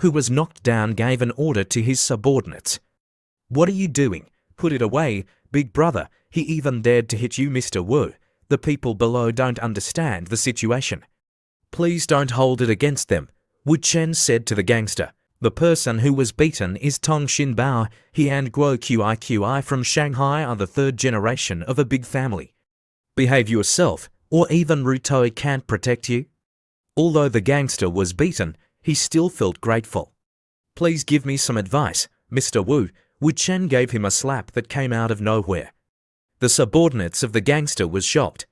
who was knocked down, gave an order to his subordinates. "What are you doing? Put it away, big brother. He even dared to hit you, Mr. Wu. The people below don't understand the situation. Please don't hold it against them," Wu Chen said to the gangster. "The person who was beaten is Tong Xinbao. He and Guo Qi from Shanghai are the third generation of a big family. Behave yourself, or even Ru Toi can't protect you." Although the gangster was beaten, he still felt grateful. "Please give me some advice, Mr. Wu." Wu Chen gave him a slap that came out of nowhere. The subordinates of the gangster was shocked.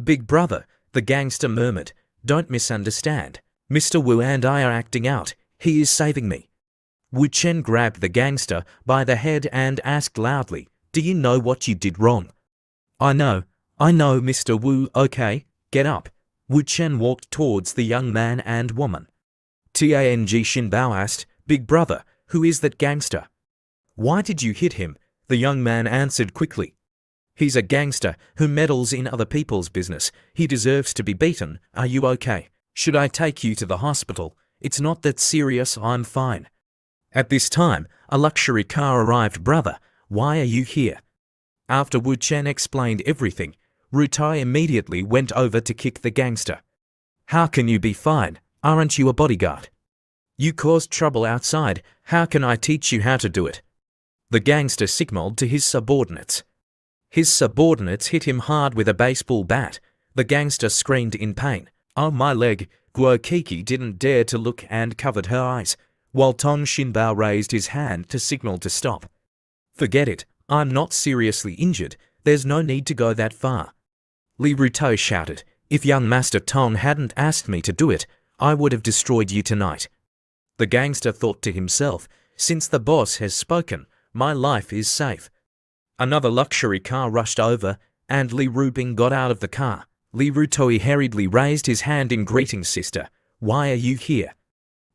"Big brother," the gangster murmured, "don't misunderstand. Mr. Wu and I are acting out. He is saving me." Wu Chen grabbed the gangster by the head and asked loudly, "Do you know what you did wrong?" I know, Mr. Wu." "Okay, get up." Wu Chen walked towards the young man and woman. Tang Xinbao asked, "Big brother, who is that gangster?" "Why did you hit him?" the young man answered quickly. "He's a gangster who meddles in other people's business. He deserves to be beaten. Are you okay? Should I take you to the hospital?" "It's not that serious, I'm fine." At this time, a luxury car arrived. "Brother, why are you here?" After Wu Chen explained everything, Ru Tai immediately went over to kick the gangster. "How can you be fine? Aren't you a bodyguard? You caused trouble outside. How can I teach you how to do it?" The gangster signaled to his subordinates. His subordinates hit him hard with a baseball bat. The gangster screamed in pain. "Oh, my leg!" Guo Qi didn't dare to look and covered her eyes, while Tong Xinbao raised his hand to signal to stop. "Forget it. I'm not seriously injured. There's no need to go that far." Li Ruto shouted, "If young Master Tong hadn't asked me to do it, I would have destroyed you tonight." The gangster thought to himself, "Since the boss has spoken, my life is safe." Another luxury car rushed over, and Li Rubing got out of the car. Li Rutoi hurriedly raised his hand in greeting. "Sister, why are you here?"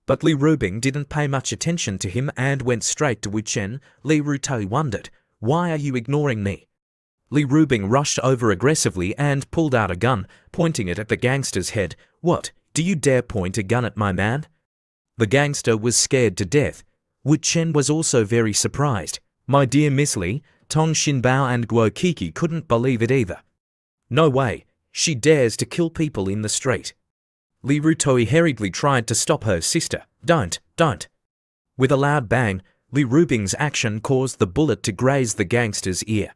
But Li Rubing didn't pay much attention to him and went straight to Wu Chen. Li Rutoi wondered, "Why are you ignoring me?" Li Rubing rushed over aggressively and pulled out a gun, pointing it at the gangster's head. "What? Do you dare point a gun at my man?" The gangster was scared to death. Wu Chen was also very surprised. "My dear Miss Li," Tong Xinbao and Guo Qi couldn't believe it either. "No way, she dares to kill people in the street." Li Rutoi hurriedly tried to stop her. "Sister, don't." With a loud bang, Li Rubing's action caused the bullet to graze the gangster's ear.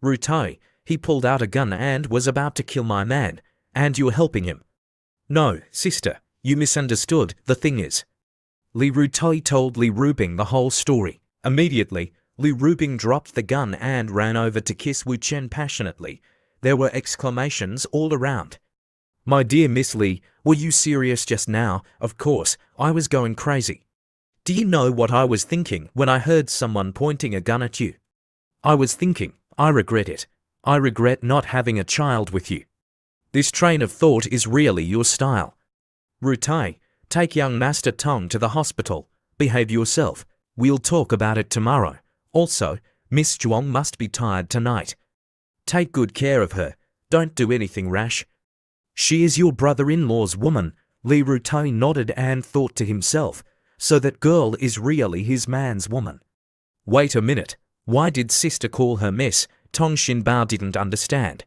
"Rutoi, he pulled out a gun and was about to kill my man, and you're helping him." "No, sister, you misunderstood. The thing is..." Li Rutoi told Li Rubing the whole story. Immediately, Li Rubing dropped the gun and ran over to kiss Wu Chen passionately. There were exclamations all around. "My dear Miss Li, were you serious just now?" "Of course, I was going crazy. Do you know what I was thinking when I heard someone pointing a gun at you? I was thinking, I regret it. I regret not having a child with you. This train of thought is really your style. Rutai, take young Master Tong to the hospital. Behave yourself. We'll talk about it tomorrow. Also, Miss Zhuang must be tired tonight. Take good care of her. Don't do anything rash. She is your brother-in-law's woman." Li Rutai nodded and thought to himself, "So that girl is really his man's woman." Wait a minute. Why did sister call her Miss? Tong Xinbao didn't understand.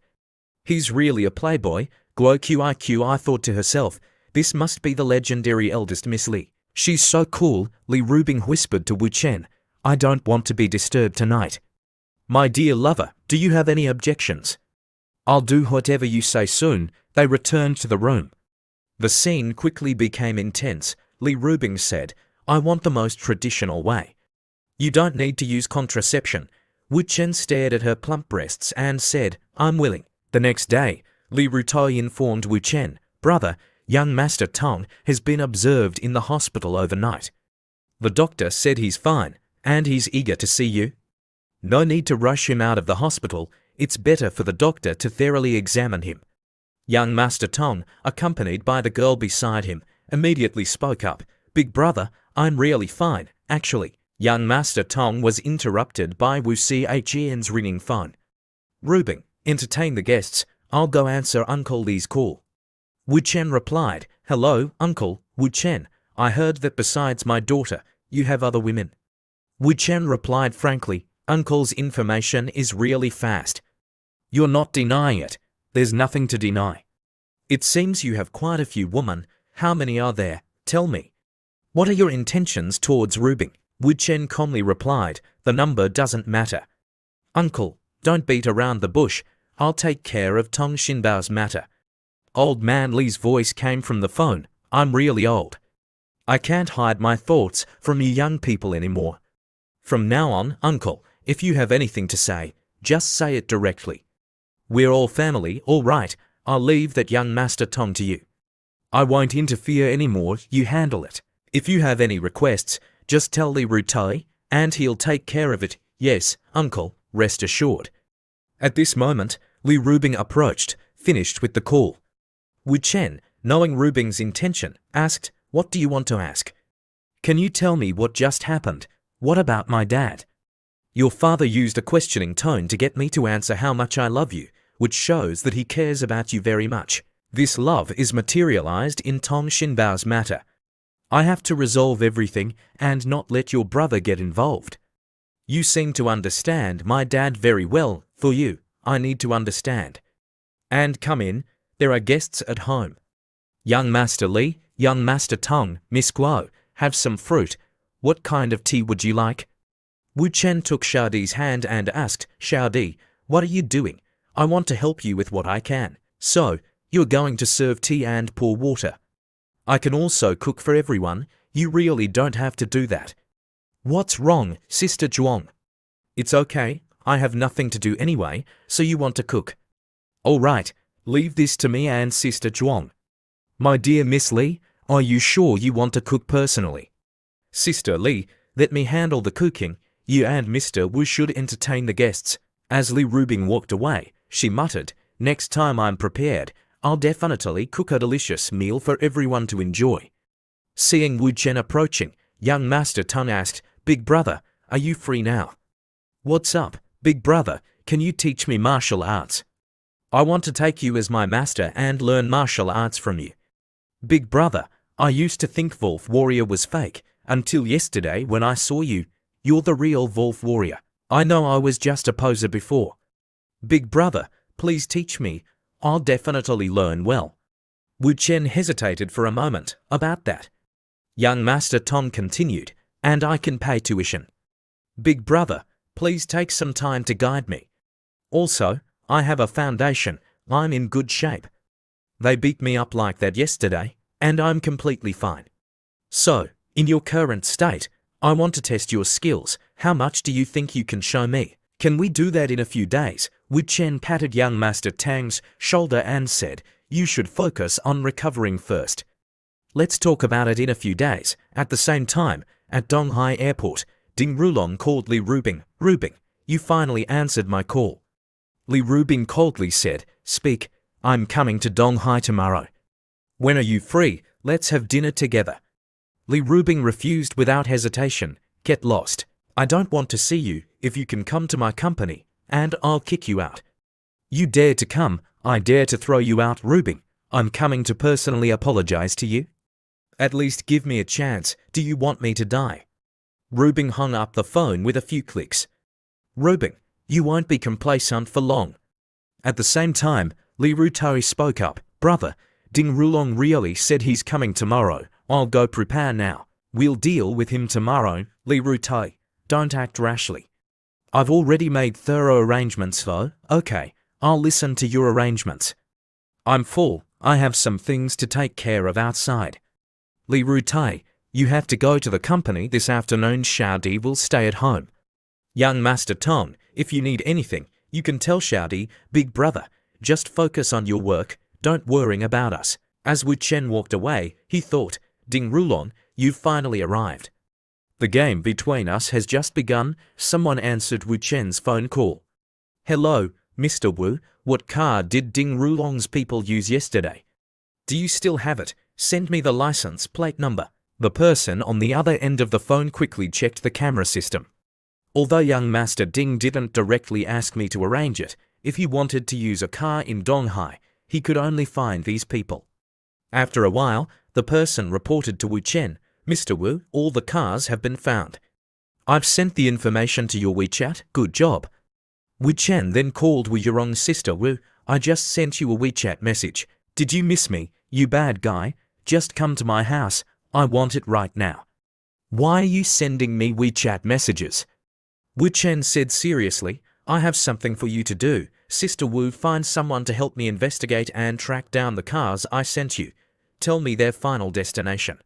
He's really a playboy. Guo Qi thought to herself, this must be the legendary eldest Miss Li. She's so cool. Li Rubing whispered to Wu Chen, "I don't want to be disturbed tonight. My dear lover, do you have any objections?" "I'll do whatever you say soon." They returned to the room. The scene quickly became intense. Li Rubing said, "I want the most traditional way. You don't need to use contraception." Wu Chen stared at her plump breasts and said, "I'm willing." The next day, Li Rutoi informed Wu Chen, "Brother, young Master Tong has been observed in the hospital overnight. The doctor said he's fine, and he's eager to see you. No need to rush him out of the hospital. It's better for the doctor to thoroughly examine him." Young Master Tong, accompanied by the girl beside him, immediately spoke up, "Big brother, I'm really fine, actually." Young Master Tong was interrupted by Wu Xian's ringing phone. "Rubing, entertain the guests. I'll go answer Uncle Li's call." Wu Chen replied, "Hello, Uncle." "Wu Chen, I heard that besides my daughter, you have other women. Wu Chen replied frankly, Uncle's information is really fast. You're not denying it. There's nothing to deny. It seems you have quite a few women. How many are there? Tell me. What are your intentions towards Rubing? Wu Chen calmly replied, the number doesn't matter. Uncle, don't beat around the bush. I'll take care of Tong Xinbao's matter. Old man Li's voice came from the phone. I'm really old. I can't hide my thoughts from you young people anymore. From now on, Uncle, if you have anything to say, just say it directly. We're all family, all right. I'll leave that young Master Tong to you. I won't interfere anymore, you handle it. If you have any requests, just tell Li Rutai, and he'll take care of it. Yes, Uncle, rest assured. At this moment, Li Rubing approached, finished with the call. Wu Chen, knowing Rubing's intention, asked, what do you want to ask? Can you tell me what just happened? What about my dad? Your father used a questioning tone to get me to answer how much I love you, which shows that he cares about you very much. This love is materialized in Tong Xinbao's matter. I have to resolve everything and not let your brother get involved. You seem to understand my dad very well. For you, I need to understand. And come in, there are guests at home. Young Master Li, young Master Tong, Miss Guo, have some fruit. What kind of tea would you like? Wu Chen took Xiaodi's hand and asked, Xiaodi, what are you doing? I want to help you with what I can. So, you're going to serve tea and pour water. I can also cook for everyone. You really don't have to do that. What's wrong, Sister Zhuang? It's okay. I have nothing to do anyway, so you want to cook. All right, leave this to me and Sister Zhuang. My dear Miss Li, are you sure you want to cook personally? Sister Li, let me handle the cooking. You and Mr. Wu should entertain the guests. As Li Rubing walked away, she muttered, next time I'm prepared, I'll definitely cook a delicious meal for everyone to enjoy. Seeing Wu Chen approaching, young Master Tong asked, Big brother, are you free now? What's up, big brother, can you teach me martial arts? I want to take you as my master and learn martial arts from you. Big brother, I used to think Wolf Warrior was fake, until yesterday when I saw you. You're the real Wolf Warrior. I know I was just a poser before. Big brother, please teach me. I'll definitely learn well. Wu Chen hesitated for a moment about that. Young Master Tong continued, and I can pay tuition. Big brother, please take some time to guide me. Also, I have a foundation. I'm in good shape. They beat me up like that yesterday, and I'm completely fine. So, in your current state, I want to test your skills. How much do you think you can show me? Can we do that in a few days? Wu Chen patted young Master Tang's shoulder and said, you should focus on recovering first. Let's talk about it in a few days. At the same time, at Donghai Airport, Ding Rulong called Li Rubing. Rubing, you finally answered my call. Li Rubing coldly said, speak, I'm coming to Donghai tomorrow. When are you free? Let's have dinner together. Li Rubing refused without hesitation. Get lost. I don't want to see you. If you can come to my company, and I'll kick you out. You dare to come, I dare to throw you out, Rubing. I'm coming to personally apologize to you. At least give me a chance. Do you want me to die? Rubing hung up the phone with a few clicks. Rubing, you won't be complacent for long. At the same time, Li Rutai spoke up. Brother, Ding Rulong really said he's coming tomorrow. I'll go prepare now. We'll deal with him tomorrow. Li Rutai, don't act rashly. I've already made thorough arrangements though. Okay, I'll listen to your arrangements. I'm full. I have some things to take care of outside. Li Rutai, you have to go to the company this afternoon. Xiaodi will stay at home. Young Master Tong, if you need anything, you can tell Xiaodi, big brother. Just focus on your work. Don't worry about us. As Wu Chen walked away, he thought, Ding Rulong, you've finally arrived. The game between us has just begun. Someone answered Wu Chen's phone call. Hello, Mr. Wu, what car did Ding Rulong's people use yesterday? Do you still have it? Send me the license plate number. The person on the other end of the phone quickly checked the camera system. Although young Master Ding didn't directly ask me to arrange it, if he wanted to use a car in Donghai, he could only find these people. After a while, the person reported to Wu Chen, Mr. Wu, all the cars have been found. I've sent the information to your WeChat. Good job. Wu Chen then called Wu Yurong's sister. Wu, I just sent you a WeChat message. Did you miss me, you bad guy? Just come to my house. I want it right now. Why are you sending me WeChat messages? Wu Chen said seriously, I have something for you to do. Sister Wu, find someone to help me investigate and track down the cars I sent you. Tell me their final destination.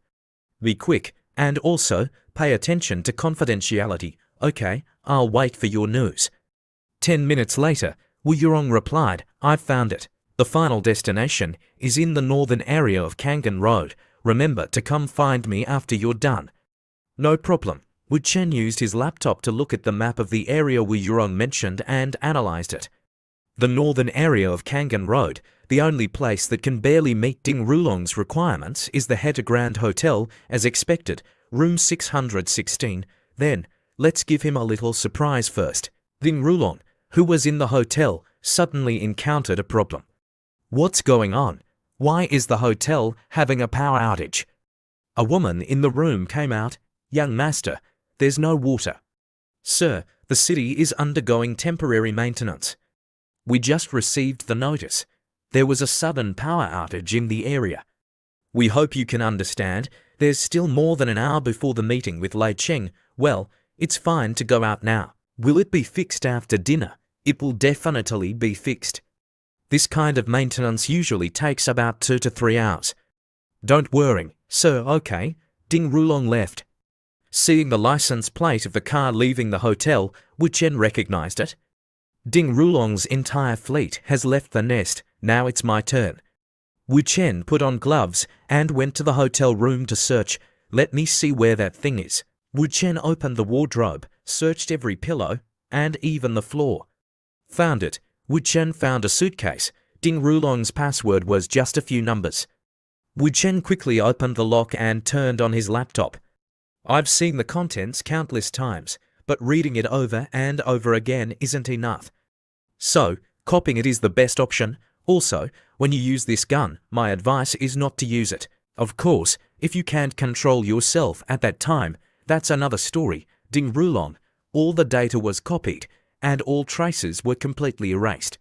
Be quick, and also, pay attention to confidentiality. Okay, I'll wait for your news. 10 minutes later, Wu Yurong replied, I've found it. The final destination is in the northern area of Kangan Road. Remember to come find me after you're done. No problem. Wu Chen used his laptop to look at the map of the area Wu Yurong mentioned and analyzed it. The northern area of Kangan Road, the only place that can barely meet Ding Rulong's requirements, is the Heta Grand Hotel, as expected, room 616. Then, let's give him a little surprise first. Ding Rulong, who was in the hotel, suddenly encountered a problem. What's going on? Why is the hotel having a power outage? A woman in the room came out. Young master, there's no water. Sir, the city is undergoing temporary maintenance. We just received the notice. There was a sudden power outage in the area. We hope you can understand. There's still more than an hour before the meeting with Lei Cheng. Well, it's fine to go out now. Will it be fixed after dinner? It will definitely be fixed. This kind of maintenance usually takes about 2 to 3 hours. Don't worry, sir, okay. Ding Rulong left. Seeing the license plate of the car leaving the hotel, Wu Chen recognized it. Ding Rulong's entire fleet has left the nest. Now it's my turn. Wu Chen put on gloves and went to the hotel room to search. Let me see where that thing is. Wu Chen opened the wardrobe, searched every pillow, and even the floor. Found it. Wu Chen found a suitcase. Ding Rulong's password was just a few numbers. Wu Chen quickly opened the lock and turned on his laptop. I've seen the contents countless times, but reading it over and over again isn't enough. So, copying it is the best option. Also, when you use this gun, my advice is not to use it. Of course, if you can't control yourself at that time, that's another story. Ding Rulong, all the data was copied, and all traces were completely erased.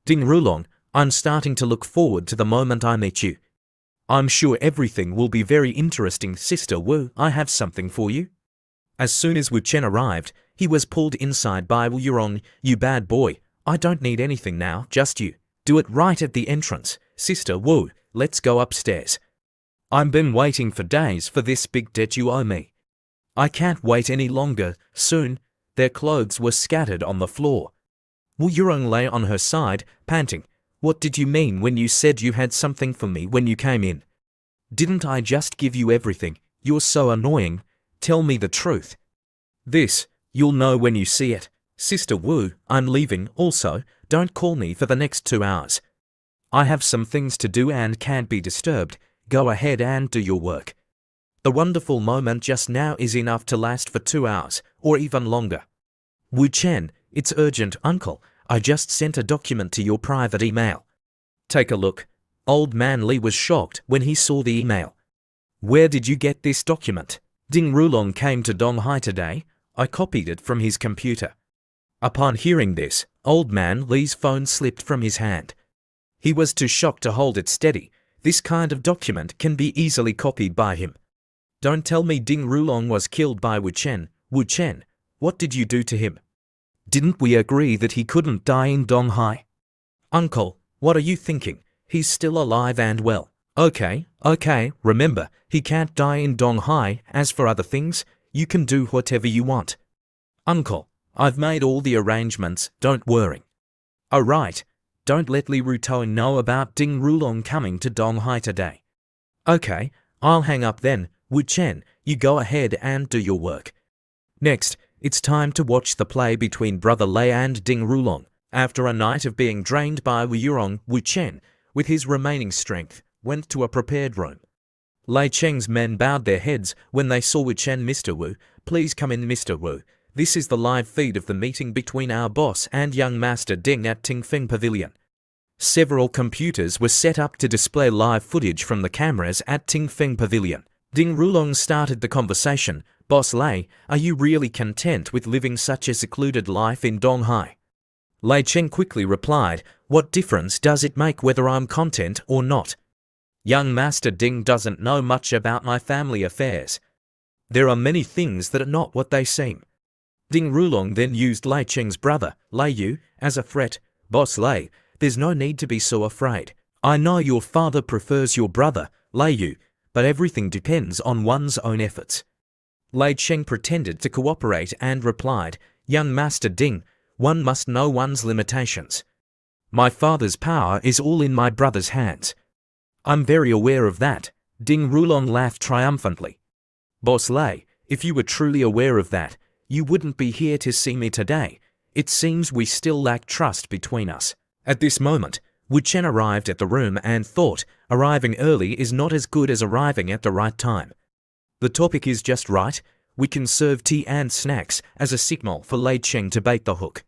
Ding Rulong, I'm starting to look forward to the moment I meet you. I'm sure everything will be very interesting. Sister Wu, I have something for you. As soon as Wu Chen arrived, he was pulled inside by Wu Yurong. You bad boy, I don't need anything now, just you. Do it right at the entrance. Sister Wu, let's go upstairs. I've been waiting for days for this big debt you owe me. I can't wait any longer. Soon, their clothes were scattered on the floor. Wu Yurong lay on her side, panting. What did you mean when you said you had something for me when you came in? Didn't I just give you everything? You're so annoying. Tell me the truth. This, you'll know when you see it. Sister Wu, I'm leaving. Also, don't call me for the next 2 hours. I have some things to do and can't be disturbed. Go ahead and do your work. The wonderful moment just now is enough to last for 2 hours, or even longer. Wu Chen, it's urgent, uncle. I just sent a document to your private email. Take a look. Old man Li was shocked when he saw the email. Where did you get this document? Ding Rulong came to Donghai today. I copied it from his computer. Upon hearing this, old man Li's phone slipped from his hand. He was too shocked to hold it steady. This kind of document can be easily copied by him. Don't tell me Ding Rulong was killed by Wu Chen. Wu Chen, what did you do to him? Didn't we agree that he couldn't die in Donghai? Uncle, what are you thinking? He's still alive and well. Okay, remember, he can't die in Donghai. As for other things, you can do whatever you want. Uncle, I've made all the arrangements, don't worry. Oh right, don't let Li Rutong know about Ding Rulong coming to Donghai today. Okay, I'll hang up then. Wu Chen, you go ahead and do your work. Next, it's time to watch the play between Brother Lei and Ding Rulong. After a night of being drained by Wu Yurong, Wu Chen, with his remaining strength, went to a prepared room. Lei Cheng's men bowed their heads when they saw Wu Chen. Mr. Wu, please come in. Mr. Wu, this is the live feed of the meeting between our boss and young master Ding at Tingfeng Pavilion. Several computers were set up to display live footage from the cameras at Tingfeng Pavilion. Ding Rulong started the conversation. Boss Lei, are you really content with living such a secluded life in Donghai? Lei Cheng quickly replied, what difference does it make whether I'm content or not? Young Master Ding doesn't know much about my family affairs. There are many things that are not what they seem. Ding Rulong then used Lei Cheng's brother, Lei Yu, as a threat. Boss Lei, there's no need to be so afraid. I know your father prefers your brother, Lei Yu, but everything depends on one's own efforts. Lei Cheng pretended to cooperate and replied, young Master Ding, one must know one's limitations. My father's power is all in my brother's hands. I'm very aware of that. Ding Rulong laughed triumphantly. Boss Lei, if you were truly aware of that, you wouldn't be here to see me today. It seems we still lack trust between us. At this moment, Wu Chen arrived at the room and thought, arriving early is not as good as arriving at the right time. The topic is just right. We can serve tea and snacks as a signal for Lei Cheng to bait the hook.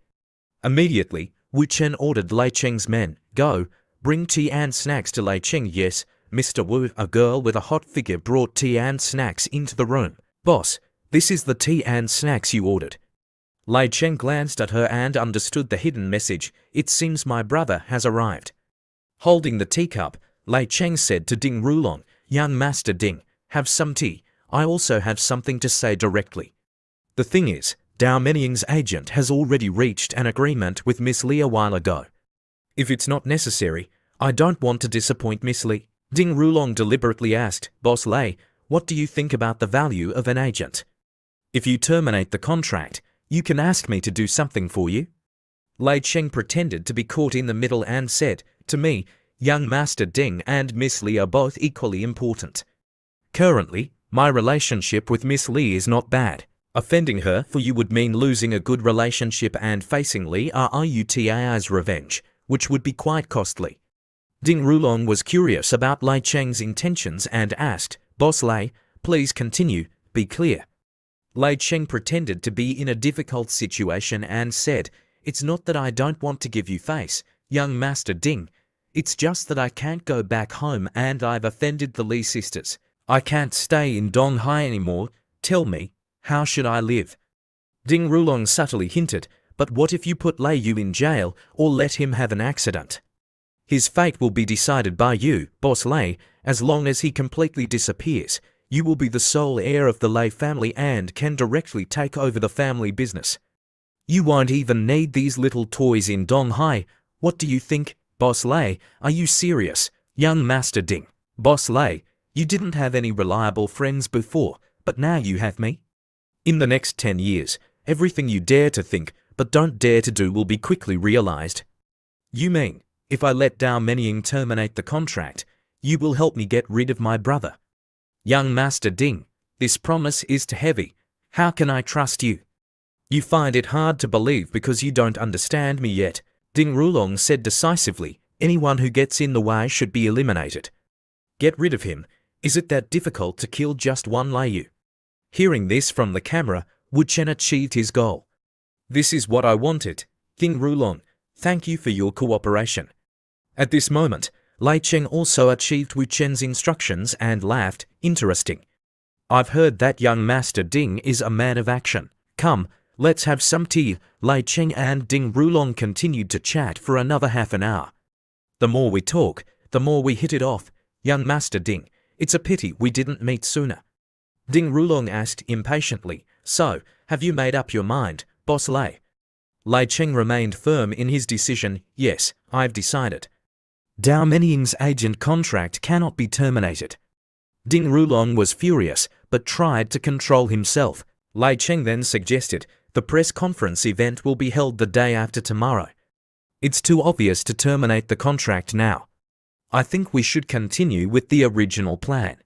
Immediately, Wu Chen ordered Lei Cheng's men, go, bring tea and snacks to Lei Cheng. Yes, Mr. Wu, a girl with a hot figure brought tea and snacks into the room. Boss, this is the tea and snacks you ordered. Lei Cheng glanced at her and understood the hidden message. It seems my brother has arrived. Holding the teacup, Lei Cheng said to Ding Rulong, young Master Ding, have some tea. I also have something to say directly. The thing is, Dao Menying's agent has already reached an agreement with Miss Li a while ago. If it's not necessary, I don't want to disappoint Miss Li. Ding Rulong deliberately asked, Boss Lei, what do you think about the value of an agent? If you terminate the contract, you can ask me to do something for you. Lei Cheng pretended to be caught in the middle and said, to me, young Master Ding and Miss Li are both equally important. Currently, my relationship with Miss Li is not bad. Offending her for you would mean losing a good relationship and facing Li Rui's revenge, which would be quite costly. Ding Rulong was curious about Lei Cheng's intentions and asked, Boss Lei, please continue, be clear. Lei Cheng pretended to be in a difficult situation and said, it's not that I don't want to give you face, young Master Ding. It's just that I can't go back home and I've offended the Li sisters. I can't stay in Donghai anymore. Tell me, how should I live? Ding Rulong subtly hinted, but what if you put Lei Yu in jail or let him have an accident? His fate will be decided by you, Boss Lei, as long as he completely disappears. You will be the sole heir of the Lei family and can directly take over the family business. You won't even need these little toys in Donghai. What do you think, Boss Lei? Are you serious, young Master Ding? Boss Lei, you didn't have any reliable friends before, but now you have me. In the next 10 years, everything you dare to think but don't dare to do will be quickly realized. You mean, if I let Dao Menying terminate the contract, you will help me get rid of my brother? Young Master Ding, this promise is too heavy. How can I trust you? You find it hard to believe because you don't understand me yet. Ding Rulong said decisively, anyone who gets in the way should be eliminated. Get rid of him. Is it that difficult to kill just one Lei Yu? Hearing this from the camera, Wu Chen achieved his goal. This is what I wanted. Ding Rulong, thank you for your cooperation. At this moment, Lei Cheng also achieved Wu Chen's instructions and laughed, interesting. I've heard that young Master Ding is a man of action. Come, let's have some tea. Lei Cheng and Ding Rulong continued to chat for another half an hour. The more we talk, the more we hit it off. Young Master Ding, it's a pity we didn't meet sooner. Ding Rulong asked impatiently, so, have you made up your mind, Boss Lei? Lei Cheng remained firm in his decision, yes, I've decided. Dao Menying's agent contract cannot be terminated. Ding Rulong was furious, but tried to control himself. Lei Cheng then suggested, the press conference event will be held the day after tomorrow. It's too obvious to terminate the contract now. I think we should continue with the original plan.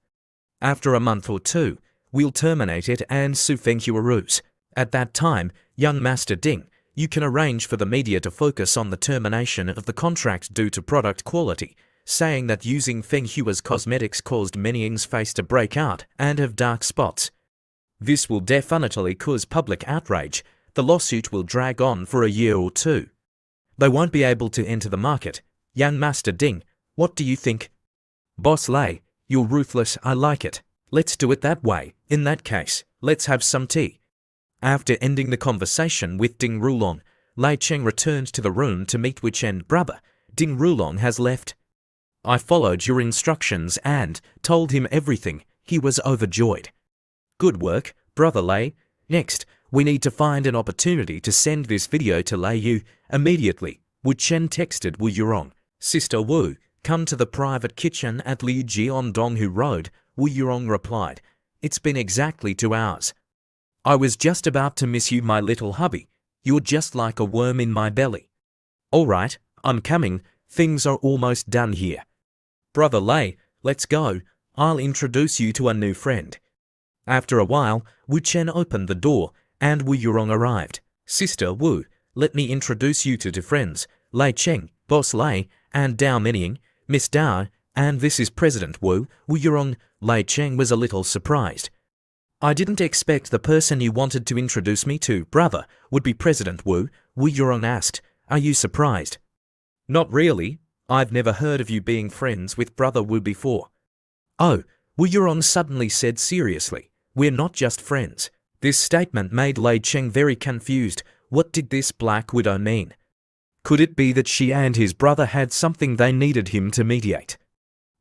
After a month or two, we'll terminate it and sue Feng Huaruz. At that time, young Master Ding, you can arrange for the media to focus on the termination of the contract due to product quality, saying that using Feng Hua's cosmetics caused Menying's face to break out and have dark spots. This will definitely cause public outrage. The lawsuit will drag on for a year or two. They won't be able to enter the market. Young Master Ding, what do you think? Boss Lei, you're ruthless, I like it. Let's do it that way. In that case, let's have some tea. After ending the conversation with Ding Rulong, Lei Cheng returned to the room to meet Wu Chen. Brother, Ding Rulong has left. I followed your instructions and told him everything. He was overjoyed. Good work, Brother Lei. Next, we need to find an opportunity to send this video to Lei Yu immediately. Wu Chen texted Wu Yurong. Sister Wu, come to the private kitchen at Liujian Donghu Road. Wu Yurong replied. It's been exactly 2 hours. I was just about to miss you, my little hubby. You're just like a worm in my belly. All right, I'm coming. Things are almost done here. Brother Lei, let's go. I'll introduce you to a new friend. After a while, Wu Chen opened the door, and Wu Yurong arrived. Sister Wu, let me introduce you to 2 friends, Lei Cheng, Boss Lei, and Dao Menying, Miss Dao, and this is President Wu. Wu Yurong. Lei Cheng was a little surprised. I didn't expect the person you wanted to introduce me to, brother, would be President Wu. Wu Yurong asked. Are you surprised? Not really. I've never heard of you being friends with Brother Wu before. Oh, Wu Yurong suddenly said seriously. We're not just friends. This statement made Lei Cheng very confused. What did this Black Widow mean? Could it be that she and his brother had something they needed him to mediate?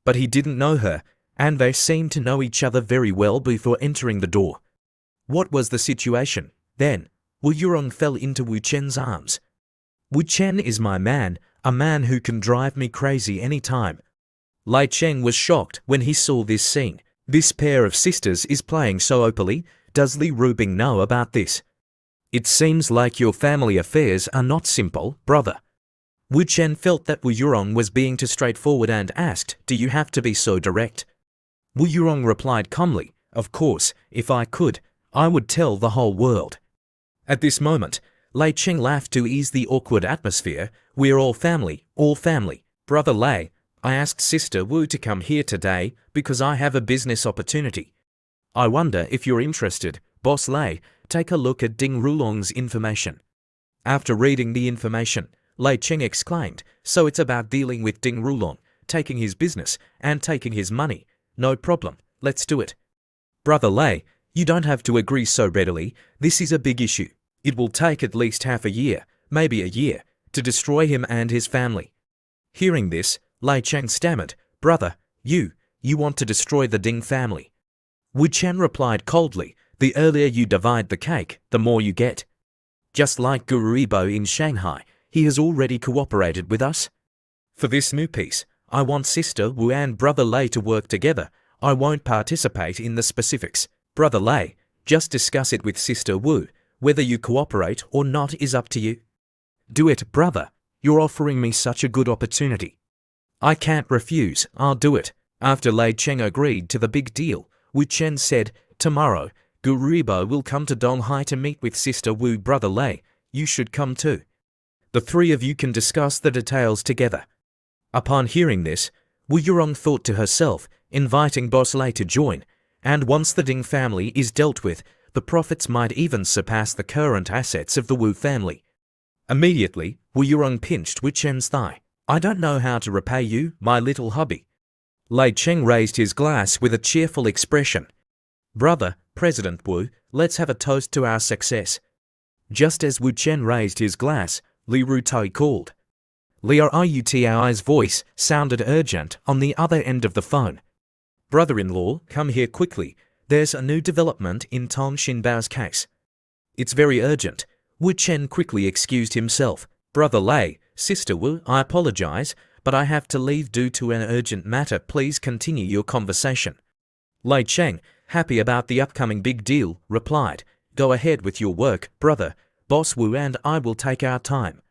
But he didn't know her, and they seemed to know each other very well before entering the door. What was the situation? Then, Wu Yurong fell into Wu Chen's arms. Wu Chen is my man, a man who can drive me crazy any time. Lei Cheng was shocked when he saw this scene. This pair of sisters is playing so openly. Does Li Rubing know about this? It seems like your family affairs are not simple, brother. Wu Chen felt that Wu Yurong was being too straightforward and asked, do you have to be so direct? Wu Yurong replied calmly, of course, if I could, I would tell the whole world. At this moment, Lei Cheng laughed to ease the awkward atmosphere. We're all family, all family. Brother Lei, I asked Sister Wu to come here today because I have a business opportunity. I wonder if you're interested. Boss Lei, take a look at Ding Rulong's information. After reading the information, Lei Cheng exclaimed, so it's about dealing with Ding Rulong, taking his business, and taking his money. No problem, let's do it. Brother Lei, you don't have to agree so readily. This is a big issue. It will take at least half a year, maybe a year, to destroy him and his family. Hearing this, Lei Cheng stammered, brother, you want to destroy the Ding family. Wu Chen replied coldly, the earlier you divide the cake, the more you get. Just like Guru Ibo in Shanghai, he has already cooperated with us. For this new piece, I want Sister Wu and Brother Lei to work together. I won't participate in the specifics. Brother Lei, just discuss it with Sister Wu. Whether you cooperate or not is up to you. Do it, brother. You're offering me such a good opportunity. I can't refuse. I'll do it. After Lei Cheng agreed to the big deal, Wu Chen said, tomorrow, Guru Ibo will come to Donghai to meet with Sister Wu. Brother Lei, you should come too. The 3 of you can discuss the details together. Upon hearing this, Wu Yurong thought to herself, inviting Boss Lei to join, and once the Ding family is dealt with, the profits might even surpass the current assets of the Wu family. Immediately, Wu Yurong pinched Wu Chen's thigh. I don't know how to repay you, my little hubby. Lei Cheng raised his glass with a cheerful expression. Brother, President Wu, let's have a toast to our success. Just as Wu Chen raised his glass, Li Rutai called. Liu Yutiao's voice sounded urgent on the other end of the phone. Brother-in-law, come here quickly. There's a new development in Tong Xinbao's case. It's very urgent. Wu Chen quickly excused himself. Brother Lei, Sister Wu, I apologize, but I have to leave due to an urgent matter. Please continue your conversation. Lei Cheng, happy about the upcoming big deal, replied, go ahead with your work, brother. Boss Wu and I will take our time.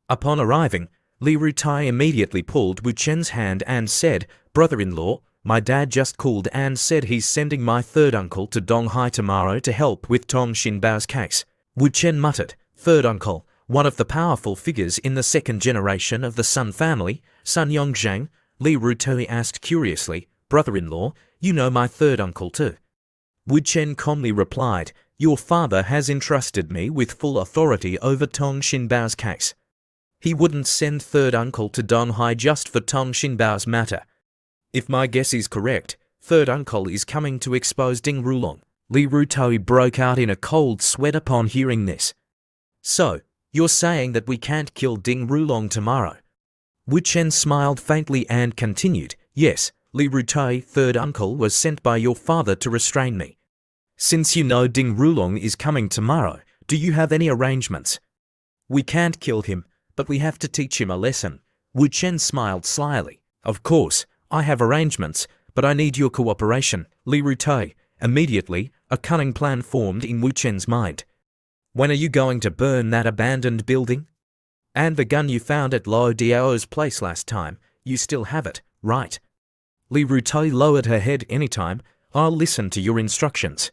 Upon arriving, Li Rutai immediately pulled Wu Chen's hand and said, brother-in-law, my dad just called and said he's sending my 3rd uncle to Donghai tomorrow to help with Tong Xinbao's case. Wu Chen muttered, 3rd uncle, one of the powerful figures in the 2nd generation of the Sun family, Sun Yongzhang. Li Rutai asked curiously, brother-in-law, you know my 3rd uncle too. Wu Chen calmly replied, your father has entrusted me with full authority over Tong Xinbao's case. He wouldn't send 3rd uncle to Donghai just for Tong Xinbao's matter. If my guess is correct, third uncle is coming to expose Ding Rulong. Li Rutoi broke out in a cold sweat upon hearing this. So, you're saying that we can't kill Ding Rulong tomorrow? Wu Chen smiled faintly and continued, yes, Li Rutoi, third uncle, was sent by your father to restrain me. Since you know Ding Rulong is coming tomorrow, do you have any arrangements? We can't kill him, but we have to teach him a lesson. Wu Chen smiled slyly. Of course, I have arrangements, but I need your cooperation, Li Rutoi. Immediately, a cunning plan formed in Wu Chen's mind. When are you going to burn that abandoned building? And the gun you found at Lo Diao's place last time, you still have it, right? Li Rutoi lowered her head. Anytime, I'll listen to your instructions.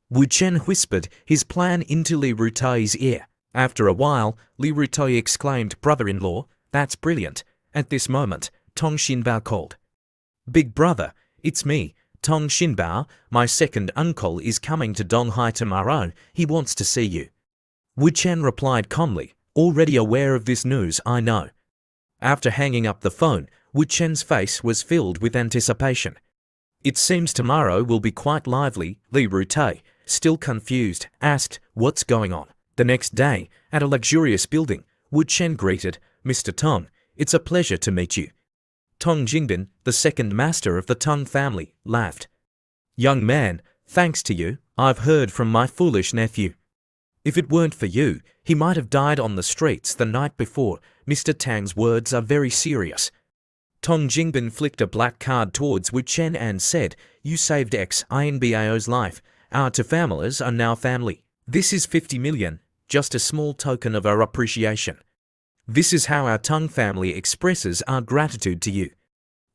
Wu Chen whispered his plan into Li Rutoi's ear. After a while, Li Rutoi exclaimed, brother-in-law, that's brilliant. At this moment, Tong Xinbao called. Big brother, it's me, Tong Xinbao. My second uncle is coming to Donghai tomorrow. He wants to see you. Wu Chen replied calmly, already aware of this news, I know. After hanging up the phone, Wu Chen's face was filled with anticipation. It seems tomorrow will be quite lively. Li Rutoi, still confused, asked, what's going on? The next day, at a luxurious building, Wu Chen greeted, Mr. Tong, it's a pleasure to meet you. Tong Jingbin, the second master of the Tong family, laughed. Young man, thanks to you, I've heard from my foolish nephew. If it weren't for you, he might have died on the streets the night before. Mr. Tang's words are very serious. Tong Jingbin flicked a black card towards Wu Chen and said, you saved Xinbao's life. Our two families are now family. This is 50 million, just a small token of our appreciation. This is how our Tong family expresses our gratitude to you.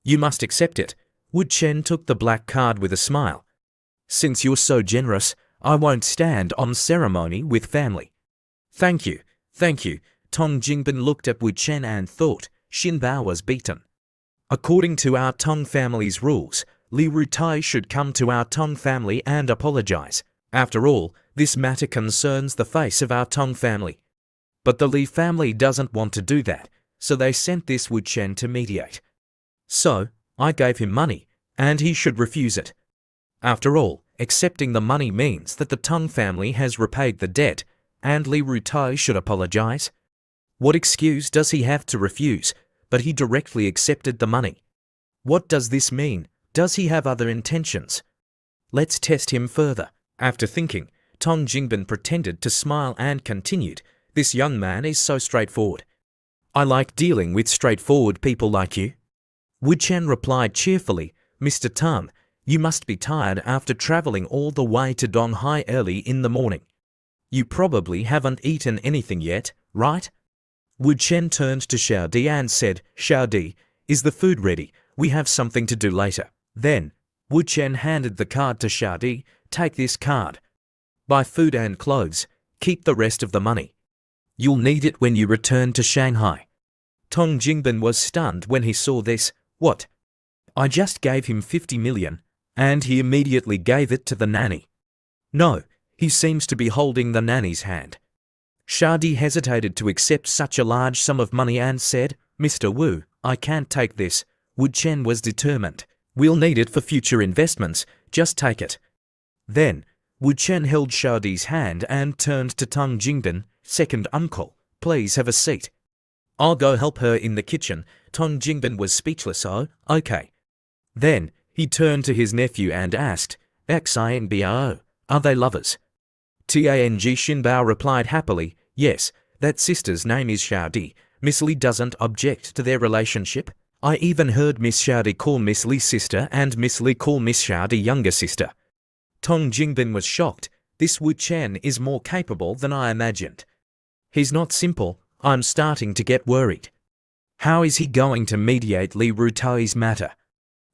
You must accept it. Wu Chen took the black card with a smile. Since you're so generous, I won't stand on ceremony with family. Thank you, thank you. Tong Jingbin looked at Wu Chen and thought, Xinbao was beaten. According to our Tong family's rules, Li Rutoi should come to our Tong family and apologize. After all, this matter concerns the face of our Tong family. But the Li family doesn't want to do that, so they sent this Wu Chen to mediate. So, I gave him money, and he should refuse it. After all, accepting the money means that the Tong family has repaid the debt, and Li Rutoi should apologize. What excuse does he have to refuse? But he directly accepted the money. What does this mean? Does he have other intentions? Let's test him further. After thinking, Tong Jingbin pretended to smile and continued, this young man is so straightforward. I like dealing with straightforward people like you. Wu Chen replied cheerfully, Mr. Tang, you must be tired after traveling all the way to Donghai early in the morning. You probably haven't eaten anything yet, right? Wu Chen turned to Xiao Di and said, Xiao Di, is the food ready? We have something to do later. Then, Wu Chen handed the card to Xiao Di, take this card. Buy food and clothes, keep the rest of the money. You'll need it when you return to Shanghai. Tong Jingbin was stunned when he saw this. What? I just gave him 50 million, and he immediately gave it to the nanny. No, he seems to be holding the nanny's hand. Xiao Di hesitated to accept such a large sum of money and said, Mr. Wu, I can't take this. Wu Chen was determined. We'll need it for future investments, just take it. Then, Wu Chen held Xiao Di's hand and turned to Tong Jingbin, second uncle, please have a seat. I'll go help her in the kitchen. Tong Jingbin was speechless. Oh, okay. Then, he turned to his nephew and asked, Xinbao, are they lovers? Tang Xinbao replied happily, yes, that sister's name is Xiao Di. Miss Li doesn't object to their relationship. I even heard Miss Xiao Di call Miss Li sister and Miss Li call Miss Xiao Di younger sister. Tong Jingbin was shocked. This Wu Chen is more capable than I imagined. He's not simple. I'm starting to get worried. How is he going to mediate Li Rutoi's matter?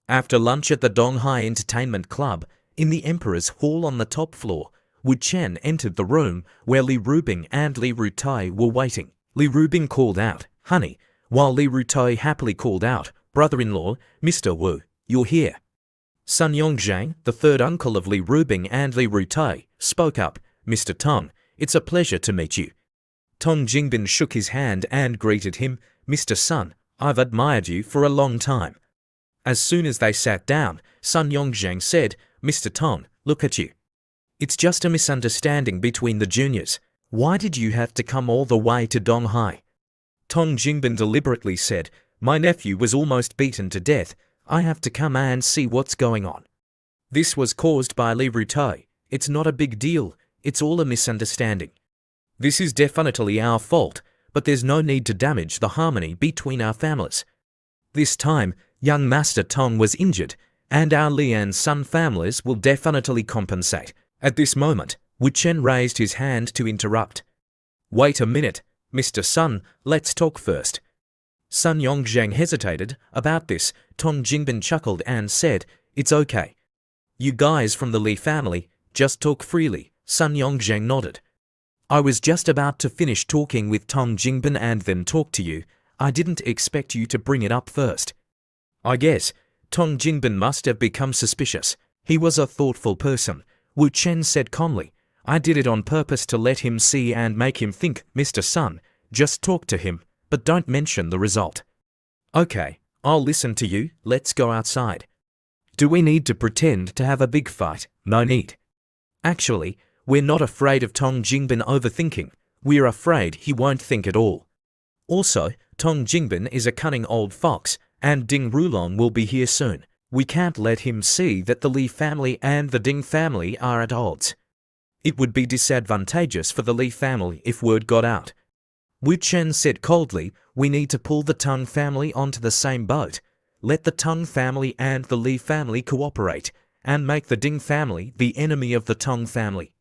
After lunch at the Donghai Entertainment Club, in the Emperor's Hall on the top floor, Wu Chen entered the room where Li Rubing and Li Rutoi were waiting. Li Rubing called out, honey, while Li Rutoi happily called out, brother-in-law, Mr. Wu, you're here. Sun Yongzhang, the third uncle of Li Rubing and Li Rutoi, spoke up, Mr. Tong, it's a pleasure to meet you. Tong Jingbin shook his hand and greeted him, Mr. Sun, I've admired you for a long time. As soon as they sat down, Sun Yongzhang said, "Mr. Tong, look at you. It's just a misunderstanding between the juniors. Why did you have to come all the way to Donghai?" Tong Jingbin deliberately said, "My nephew was almost beaten to death. I have to come and see what's going on. This was caused by Li Rutai. It's not a big deal. It's all a misunderstanding. This is definitely our fault, but there's no need to damage the harmony between our families. This time, young Master Tong was injured, and our Li and Sun families will definitely compensate." At this moment, Wu Chen raised his hand to interrupt. "Wait a minute, Mr. Sun, let's talk first." Sun Yongzhang hesitated. About this, Tong Jingbin chuckled and said, "It's okay. You guys from the Li family, just talk freely." Sun Yongzhang nodded. "I was just about to finish talking with Tong Jingbin and then talk to you. I didn't expect you to bring it up first." I guess Tong Jingbin must have become suspicious. He was a thoughtful person. Wu Chen said calmly, "I did it on purpose to let him see and make him think. Mr. Sun, just talk to him, but don't mention the result." "Okay, I'll listen to you. Let's go outside." "Do we need to pretend to have a big fight?" "No need. Actually, we're not afraid of Tong Jingbin overthinking. We're afraid he won't think at all. Also, Tong Jingbin is a cunning old fox, and Ding Rulong will be here soon. We can't let him see that the Li family and the Ding family are at odds. It would be disadvantageous for the Li family if word got out." Wu Chen said coldly, "We need to pull the Tong family onto the same boat. Let the Tong family and the Li family cooperate, and make the Ding family the enemy of the Tong family.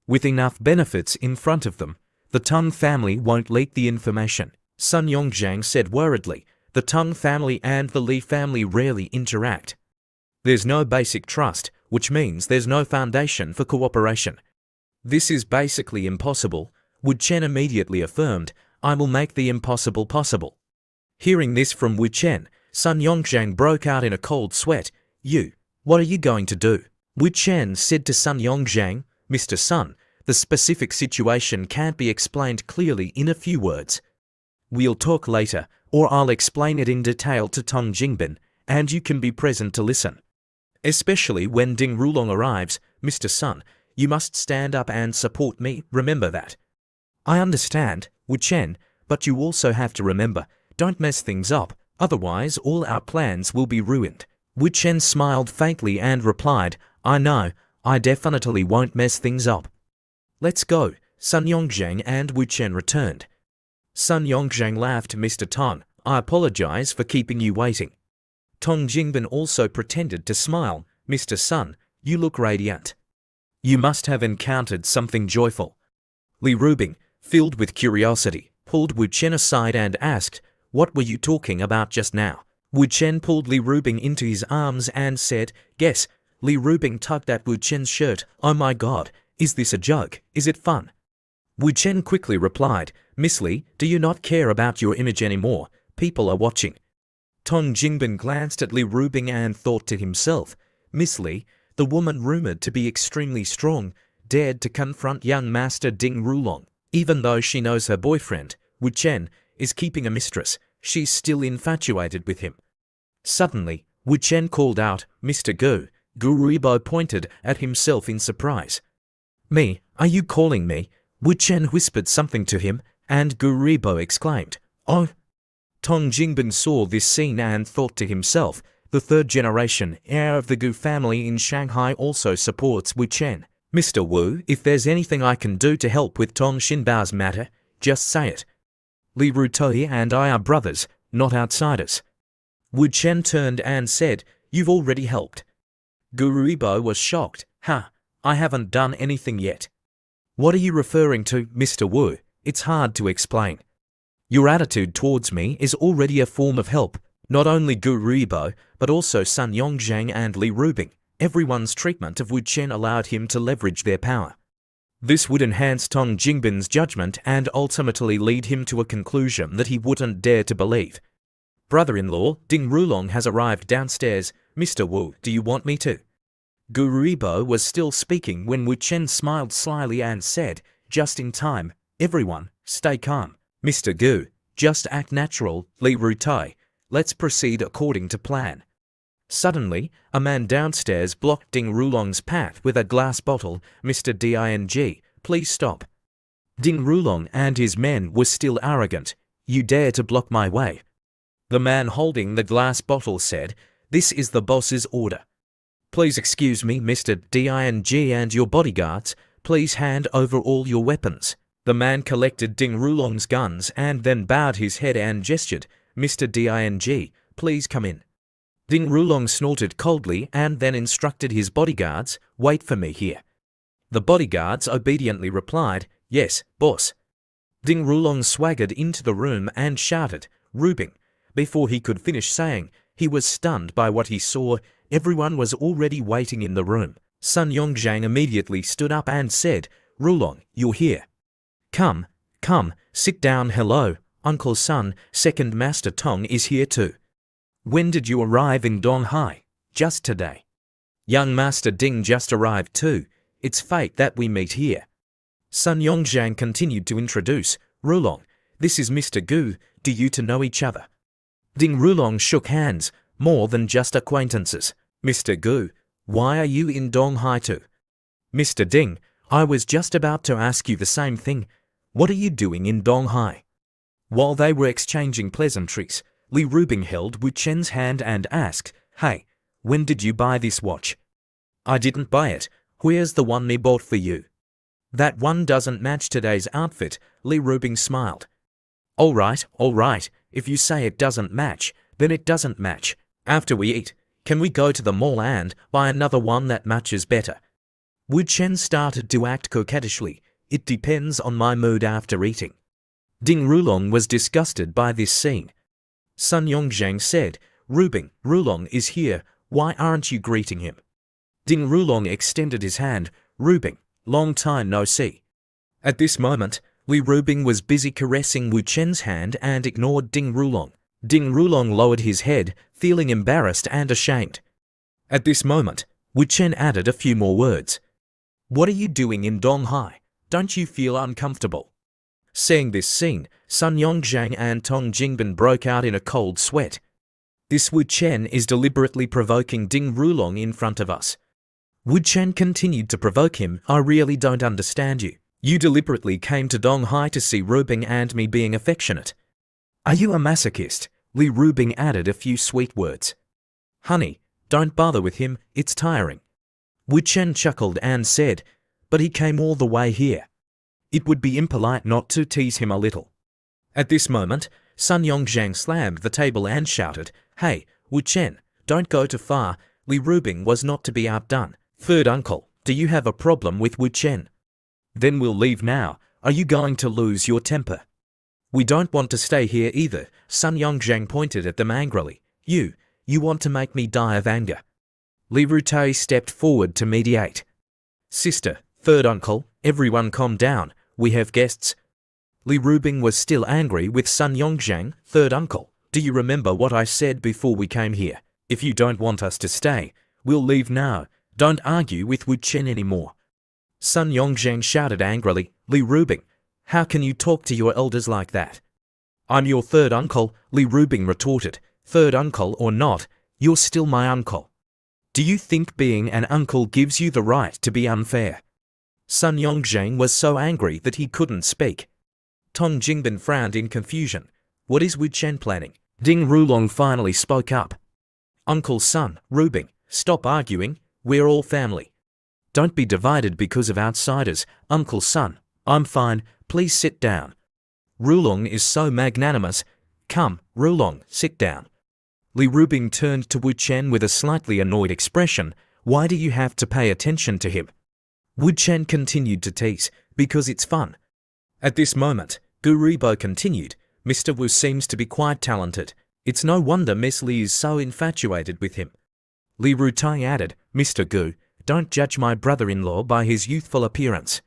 With enough benefits in front of them, the Tong family won't leak the information." Sun Yongzhang said worriedly, "The Tong family and the Li family rarely interact. There's no basic trust, which means there's no foundation for cooperation. This is basically impossible." Wu Chen immediately affirmed, "I will make the impossible possible." Hearing this from Wu Chen, Sun Yongzhang broke out in a cold sweat. What are you going to do?" Wu Chen said to Sun Yongzhang, "Mr. Sun, the specific situation can't be explained clearly in a few words. We'll talk later, or I'll explain it in detail to Tong Jingbin, and you can be present to listen. Especially when Ding Rulong arrives. Mr. Sun, you must stand up and support me, remember that." "I understand, Wu Chen, but you also have to remember, don't mess things up, otherwise all our plans will be ruined." Wu Chen smiled faintly and replied, "I know, I definitely won't mess things up." "Let's go." Sun Yongzhang and Wu Chen returned. Sun Yongzhang laughed. "Mr. Tong, I apologize for keeping you waiting." Tong Jingbin also pretended to smile. "Mr. Sun, you look radiant. You must have encountered something joyful." Li Rubing, filled with curiosity, pulled Wu Chen aside and asked, "What were you talking about just now?" Wu Chen pulled Li Rubing into his arms and said, "Guess." Li Rubing tugged at Wu Chen's shirt. "Oh my god, is this a joke? Is it fun?" Wu Chen quickly replied, "Miss Li, do you not care about your image anymore? People are watching." Tong Jingbin glanced at Li Rubing and thought to himself, "Miss Li, the woman rumored to be extremely strong, dared to confront young Master Ding Rulong. Even though she knows her boyfriend, Wu Chen, is keeping a mistress, she's still infatuated with him." Suddenly, Wu Chen called out, "Mr. Gu." Gu Ruibo pointed at himself in surprise. "Me? Are you calling me?" Wu Chen whispered something to him, and Gu Ruibo exclaimed, "Oh!" Tong Jingbin saw this scene and thought to himself, the third-generation heir of the Gu family in Shanghai also supports Wu Chen. "Mr. Wu, if there's anything I can do to help with Tong Xinbao's matter, just say it. Li Rutai and I are brothers, not outsiders." Wu Chen turned and said, "You've already helped." Gu Ruibo was shocked. "Ha, I haven't done anything yet." "What are you referring to, Mr. Wu? It's hard to explain. Your attitude towards me is already a form of help. Not only Gu Ruibo, but also Sun Yongzhang and Li Rubing. Everyone's treatment of Wu Chen allowed him to leverage their power. This would enhance Tong Jingbin's judgment and ultimately lead him to a conclusion that he wouldn't dare to believe. Brother-in-law, Ding Rulong has arrived downstairs. Mr. Wu, do you want me to?" Gu Ruibo was still speaking when Wu Chen smiled slyly and said, "Just in time. Everyone, stay calm. Mr. Gu, just act natural. Li Rutai, let's proceed according to plan." Suddenly, a man downstairs blocked Ding Rulong's path with a glass bottle. Mr. Ding, please stop. Ding Rulong and his men were still arrogant. You dare to block my way? The man holding the glass bottle said, "This is the boss's order. Please excuse me, Mr. Ding and your bodyguards. Please hand over all your weapons." The man collected Ding Rulong's guns and then bowed his head and gestured, "Mr. Ding, please come in." Ding Rulong snorted coldly and then instructed his bodyguards, "Wait for me here." The bodyguards obediently replied, "Yes, boss." Ding Rulong swaggered into the room and shouted, "Rubing." Before he could finish saying, he was stunned by what he saw. Everyone was already waiting in the room. Sun Yongzhang immediately stood up and said, "Rulong, you're here. Come, sit down. Hello, Uncle Sun, Second Master Tong is here too. When did you arrive in Donghai? Just today. Young Master Ding just arrived too. It's fate that we meet here." Sun Yongzhang continued to introduce, "Rulong, this is Mr. Gu. Do you two know each other?" Ding Rulong shook hands, "More than just acquaintances." "Mr. Gu, why are you in Donghai too?" "Mr. Ding, I was just about to ask you the same thing. What are you doing in Donghai?" While they were exchanging pleasantries, Li Rubing held Wu Chen's hand and asked, "Hey, when did you buy this watch?" "I didn't buy it. Where's the one I bought for you?" "That one doesn't match today's outfit," Li Rubing smiled. All right. If you say it doesn't match, then it doesn't match. After we eat, can we go to the mall and buy another one that matches better?" Wu Chen started to act coquettishly. "It depends on my mood after eating." Ding Rulong was disgusted by this scene. Sun Yongzhang said, "Rubing, Rulong is here. Why aren't you greeting him?" Ding Rulong extended his hand. "Rubing, long time no see." At this moment, Li Rubing was busy caressing Wu Chen's hand and ignored Ding Rulong. Ding Rulong lowered his head, feeling embarrassed and ashamed. At this moment, Wu Chen added a few more words. "What are you doing in Donghai? Don't you feel uncomfortable?" Seeing this scene, Sun Yongzhang and Tong Jingbin broke out in a cold sweat. "This Wu Chen is deliberately provoking Ding Rulong in front of us." Wu Chen continued to provoke him. "I really don't understand you. You deliberately came to Donghai to see Rubing and me being affectionate. Are you a masochist?" Li Rubing added a few sweet words. "Honey, don't bother with him, it's tiring." Wu Chen chuckled and said, "But he came all the way here. It would be impolite not to tease him a little." At this moment, Sun Yongzhang slammed the table and shouted, "Hey, Wu Chen, don't go too far." Li Rubing was not to be outdone. "Third uncle, do you have a problem with Wu Chen? Then we'll leave now. Are you going to lose your temper?" "We don't want to stay here either." Sun Yongzhang pointed at them angrily. You want to make me die of anger." Li Rutai stepped forward to mediate. "Sister, third uncle, everyone calm down. We have guests." Li Rubing was still angry with Sun Yongzhang. "Third uncle, do you remember what I said before we came here? If you don't want us to stay, we'll leave now. Don't argue with Wu Chen anymore." Sun Yongzhang shouted angrily, "Li Rubing, how can you talk to your elders like that?" "I'm your third uncle," Li Rubing retorted. "Third uncle or not, you're still my uncle. Do you think being an uncle gives you the right to be unfair?" Sun Yongzhang was so angry that he couldn't speak. Tong Jingbin frowned in confusion. What is Wu Chen planning? Ding Rulong finally spoke up. "Uncle Sun, Rubing, stop arguing. We're all family. Don't be divided because of outsiders. Uncle Sun, I'm fine. Please sit down. Rulong is so magnanimous. Come, Rulong, sit down." Li Rubing turned to Wu Chen with a slightly annoyed expression. "Why do you have to pay attention to him?" Wu Chen continued to tease, "Because it's fun." At this moment, Gu Ribo continued, "Mr. Wu seems to be quite talented. It's no wonder Miss Li is so infatuated with him." Li Rutai added, "Mr. Gu, don't judge my brother-in-law by his youthful appearance.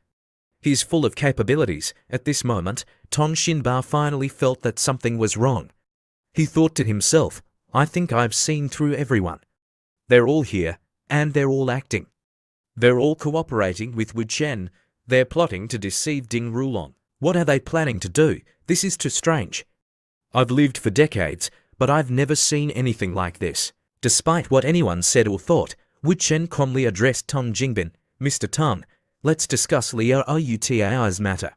He's full of capabilities." At this moment, Tong Xinbao finally felt that something was wrong. He thought to himself, "I think I've seen through everyone. They're all here, and they're all acting. They're all cooperating with Wu Chen. They're plotting to deceive Ding Rulong. What are they planning to do? This is too strange. I've lived for decades, but I've never seen anything like this. Despite what anyone said or thought, Wu Chen calmly addressed Tong Jingbin. Mr. Tong, let's discuss Liu Outai's matter.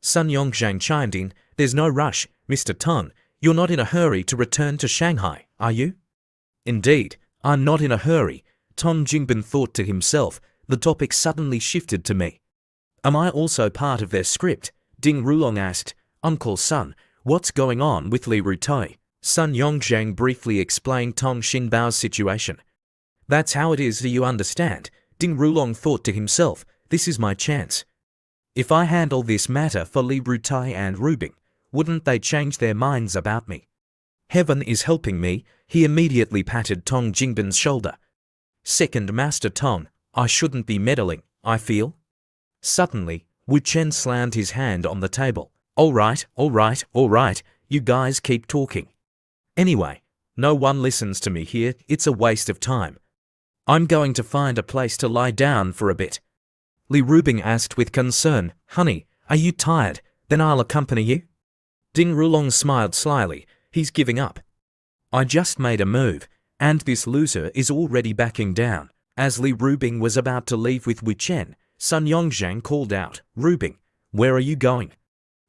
Sun Yongzhang chimed in. There's no rush, Mr. Tong. You're not in a hurry to return to Shanghai, are you? Indeed, I'm not in a hurry, Tong Jingbin thought to himself. The topic suddenly shifted to me. Am I also part of their script? Ding Rulong asked. Uncle Sun, what's going on with Li Rutai? Sun Yongzhang briefly explained Tong Xinbao's situation. That's how it is, do you understand? Ding Rulong thought to himself. This is my chance. If I handle this matter for Li Rutai and Rubing, wouldn't they change their minds about me? Heaven is helping me. He immediately patted Tong Jingbin's shoulder. Second Master Tong, I shouldn't be meddling, I feel. Suddenly, Wu Chen slammed his hand on the table. All right, you guys keep talking. Anyway, no one listens to me here, it's a waste of time. I'm going to find a place to lie down for a bit. Li Rubing asked with concern, Honey, are you tired? Then I'll accompany you. Ding Rulong smiled slyly. He's giving up. I just made a move, and this loser is already backing down. As Li Rubing was about to leave with Wu Chen, Sun Yongzhang called out, Rubing, where are you going?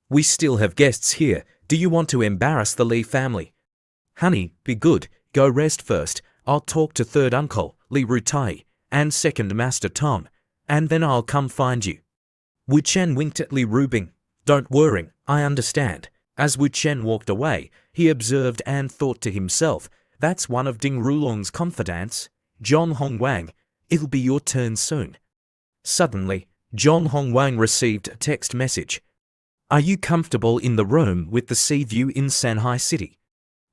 We still have guests here. Do you want to embarrass the Li family? Honey, be good, go rest first. I'll talk to third uncle, Li Rutai, and second Master Tong, and then I'll come find you. Wu Chen winked at Li Rubing. Don't worry, I understand. As Wu Chen walked away, he observed and thought to himself, that's one of Ding Rulong's confidants, John Hongwang. It'll be your turn soon. Suddenly, John Hongwang received a text message. Are you comfortable in the room with the sea view in Shanghai City?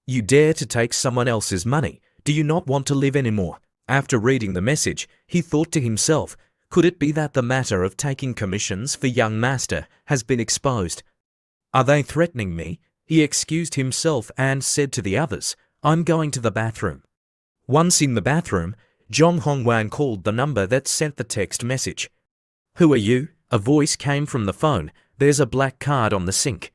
You dare to take someone else's money. Do you not want to live anymore? After reading the message, he thought to himself, could it be that the matter of taking commissions for young master has been exposed? Are they threatening me? He excused himself and said to the others, I'm going to the bathroom. Once in the bathroom, John Hongwang called the number that sent the text message. Who are you? A voice came from the phone. There's a black card on the sink.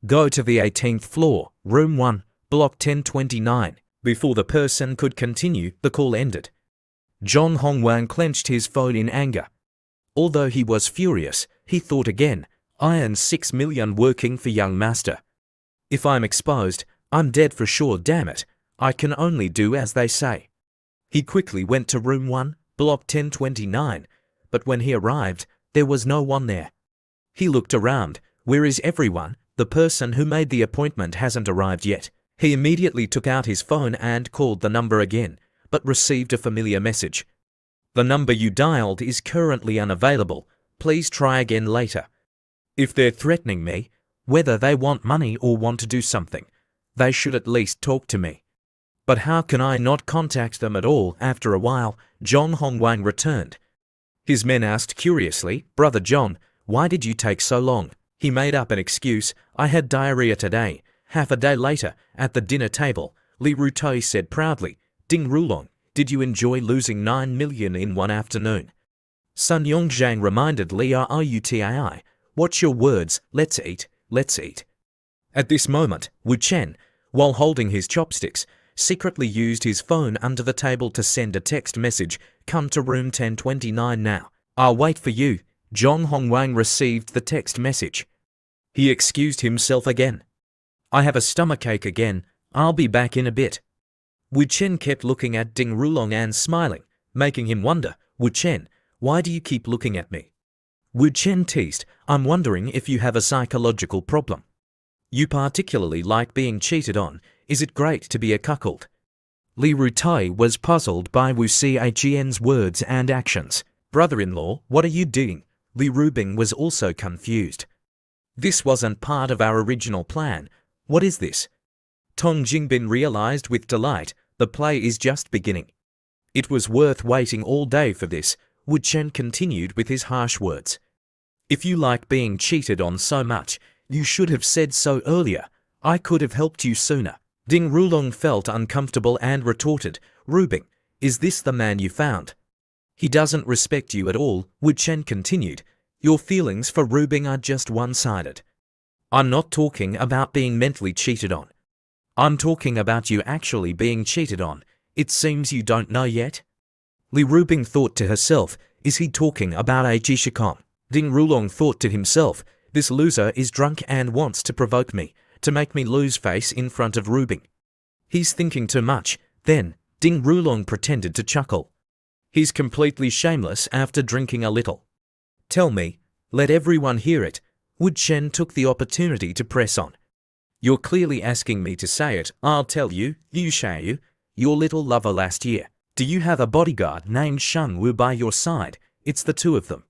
Go to the 18th floor, room 1, block 1029. Before the person could continue, the call ended. John Hongwang clenched his phone in anger. Although he was furious, he thought again, I earn 6 million working for young master. If I'm exposed, I'm dead for sure, damn it. I can only do as they say. He quickly went to room 1, block 1029, but when he arrived, there was no one there. He looked around. Where is everyone? The person who made the appointment hasn't arrived yet. He immediately took out his phone and called the number again, but received a familiar message. The number you dialed is currently unavailable. Please try again later. If they're threatening me, whether they want money or want to do something, they should at least talk to me. But how can I not contact them at all? After a while, John Hongwang returned. His men asked curiously, Brother John, why did you take so long? He made up an excuse. I had diarrhea today. Half a day later, at the dinner table, Li Rutai said proudly, Ding Rulong, did you enjoy losing 9 million in one afternoon? Sun Yongzhang reminded Liu Outai's, watch your words, let's eat, let's eat. At this moment, Wu Chen, while holding his chopsticks, secretly used his phone under the table to send a text message, come to room 1029 now. I'll wait for you. John Hongwang received the text message. He excused himself again. I have a stomachache again. I'll be back in a bit. Wu Chen kept looking at Ding Rulong and smiling, making him wonder, Wu Chen, why do you keep looking at me? Wu Chen teased, I'm wondering if you have a psychological problem. You particularly like being cheated on. Is it great to be a cuckold? Li Rutai was puzzled by Wu Xian's words and actions. Brother-in-law, what are you doing? Li Rubing was also confused. This wasn't part of our original plan. What is this? Tong Jingbin realized with delight, the play is just beginning. It was worth waiting all day for this. Wu Chen continued with his harsh words. If you like being cheated on so much, you should have said so earlier. I could have helped you sooner. Ding Rulong felt uncomfortable and retorted, Rubing, is this the man you found? He doesn't respect you at all, Wu Chen continued. Your feelings for Rubing are just one-sided. I'm not talking about being mentally cheated on. I'm talking about you actually being cheated on. It seems you don't know yet. Li Rubing thought to herself, is he talking about a Jishikong? Ding Rulong thought to himself, this loser is drunk and wants to provoke me, to make me lose face in front of Rubing. He's thinking too much. Then, Ding Rulong pretended to chuckle. He's completely shameless after drinking a little. Tell me, let everyone hear it. Wu Chen took the opportunity to press on. You're clearly asking me to say it. I'll tell you, Liu Xiaoyu, your little lover last year. Do you have a bodyguard named Shang Wu by your side? It's the two of them.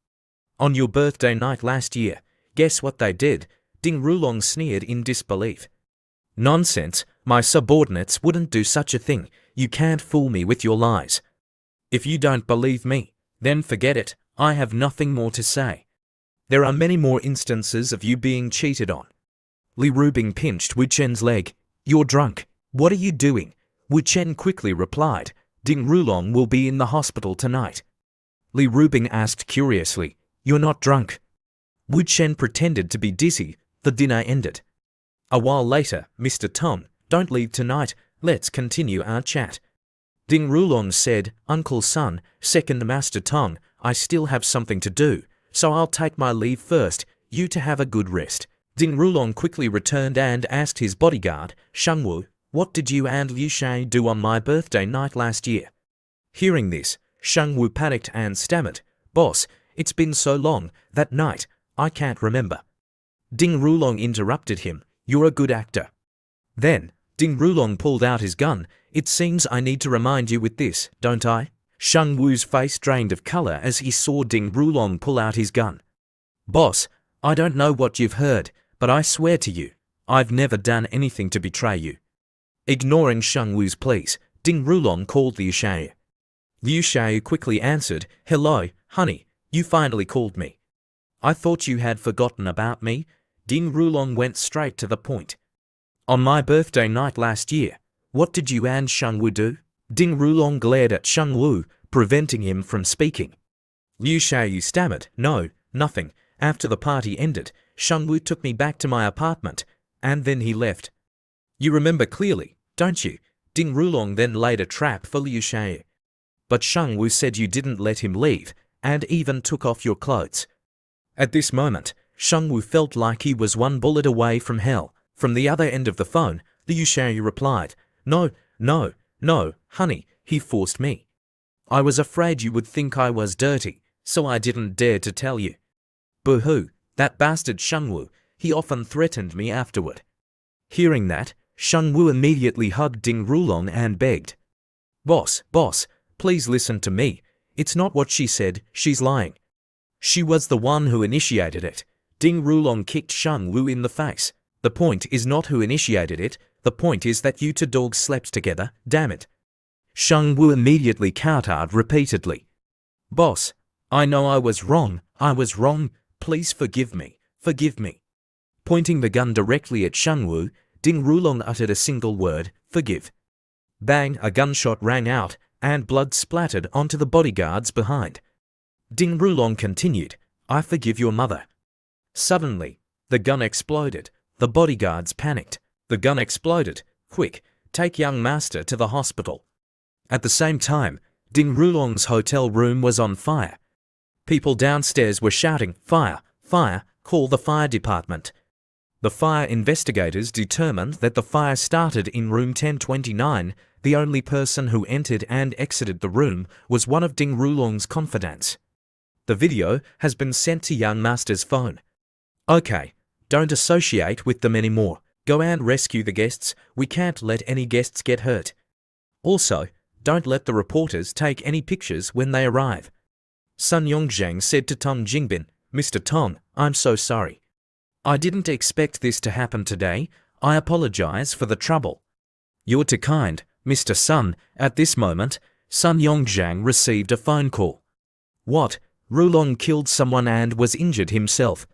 On your birthday night last year, guess what they did? Ding Rulong sneered in disbelief. Nonsense, my subordinates wouldn't do such a thing. You can't fool me with your lies. If you don't believe me, then forget it. I have nothing more to say. There are many more instances of you being cheated on. Li Rubing pinched Wu Chen's leg. You're drunk. What are you doing? Wu Chen quickly replied. Ding Rulong will be in the hospital tonight. Li Rubing asked curiously, you're not drunk? Wu Chen pretended to be dizzy. The dinner ended. A while later, Mr. Tong, don't leave tonight. Let's continue our chat. Ding Rulong said, Uncle Sun, second Master Tong, I still have something to do, so I'll take my leave first, you to have a good rest. Ding Rulong quickly returned and asked his bodyguard, Shang Wu, what did you and Liu Shay do on my birthday night last year? Hearing this, Shang Wu panicked and stammered, Boss, it's been so long, that night, I can't remember. Ding Rulong interrupted him, you're a good actor. Then, Ding Rulong pulled out his gun. It seems I need to remind you with this, don't I? Shang Wu's face drained of color as he saw Ding Rulong pull out his gun. Boss, I don't know what you've heard, but I swear to you, I've never done anything to betray you. Ignoring Shang Wu's pleas, Ding Rulong called Liu Shay. Liu Shay quickly answered, Hello, honey, you finally called me. I thought you had forgotten about me. Ding Rulong went straight to the point. On my birthday night last year, what did you and Shang Wu do? Ding Rulong glared at Shang Wu, preventing him from speaking. Liu Xiaoyu stammered, no, nothing. After the party ended, Shang Wu took me back to my apartment, and then he left. You remember clearly, don't you? Ding Rulong then laid a trap for Liu Xiaoyu. But Shang Wu said you didn't let him leave, and even took off your clothes. At this moment, Shang Wu felt like he was one bullet away from hell. From the other end of the phone, Liu Xiaoyu replied, No, honey, he forced me. I was afraid you would think I was dirty, so I didn't dare to tell you. Boo-hoo, that bastard Shang Wu, he often threatened me afterward. Hearing that, Shang Wu immediately hugged Ding Rulong and begged. Boss, please listen to me. It's not what she said, she's lying. She was the one who initiated it. Ding Rulong kicked Shang Wu in the face. The point is not who initiated it, the point is that you two dogs slept together, damn it. Shang Wu immediately countered repeatedly. Boss, I know I was wrong, please forgive me. Pointing the gun directly at Shang Wu, Ding Rulong uttered a single word, forgive. Bang, a gunshot rang out, and blood splattered onto the bodyguards behind. Ding Rulong continued, I forgive your mother. Suddenly, the gun exploded. The bodyguards panicked. The gun exploded. Quick, take young master to the hospital. At the same time, Ding Rulong's hotel room was on fire. People downstairs were shouting, fire, call the fire department. The fire investigators determined that the fire started in room 1029. The only person who entered and exited the room was one of Ding Rulong's confidants. The video has been sent to young master's phone. Okay, don't associate with them anymore. Go and rescue the guests. We can't let any guests get hurt. Also, don't let the reporters take any pictures when they arrive. Sun Yongzhang said to Tong Jingbin, Mr. Tong, I'm so sorry. I didn't expect this to happen today. I apologize for the trouble. You're too kind, Mr. Sun. At this moment, Sun Yongzhang received a phone call. What? Rulong killed someone and was injured himself.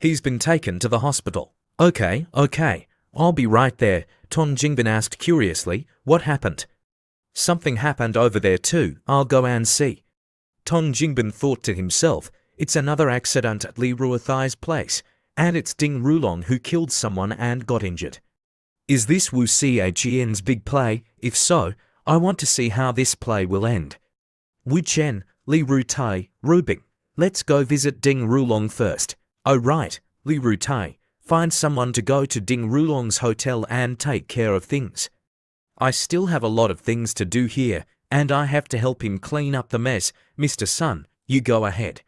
He's been taken to the hospital. Okay, I'll be right there. Tong Jingbin asked curiously, what happened? Something happened over there too. I'll go and see. Tong Jingbin thought to himself, it's another accident at Li Ruothai's place, and it's Ding Rulong who killed someone and got injured. Is this Wu Xian's big play? If so, I want to see how this play will end. Wu Chen, Li Rutai, Rubing. Let's go visit Ding Rulong first. Oh right, Li Rutai. Find someone to go to Ding Rulong's hotel and take care of things. I still have a lot of things to do here, and I have to help him clean up the mess. Mr. Sun, you go ahead.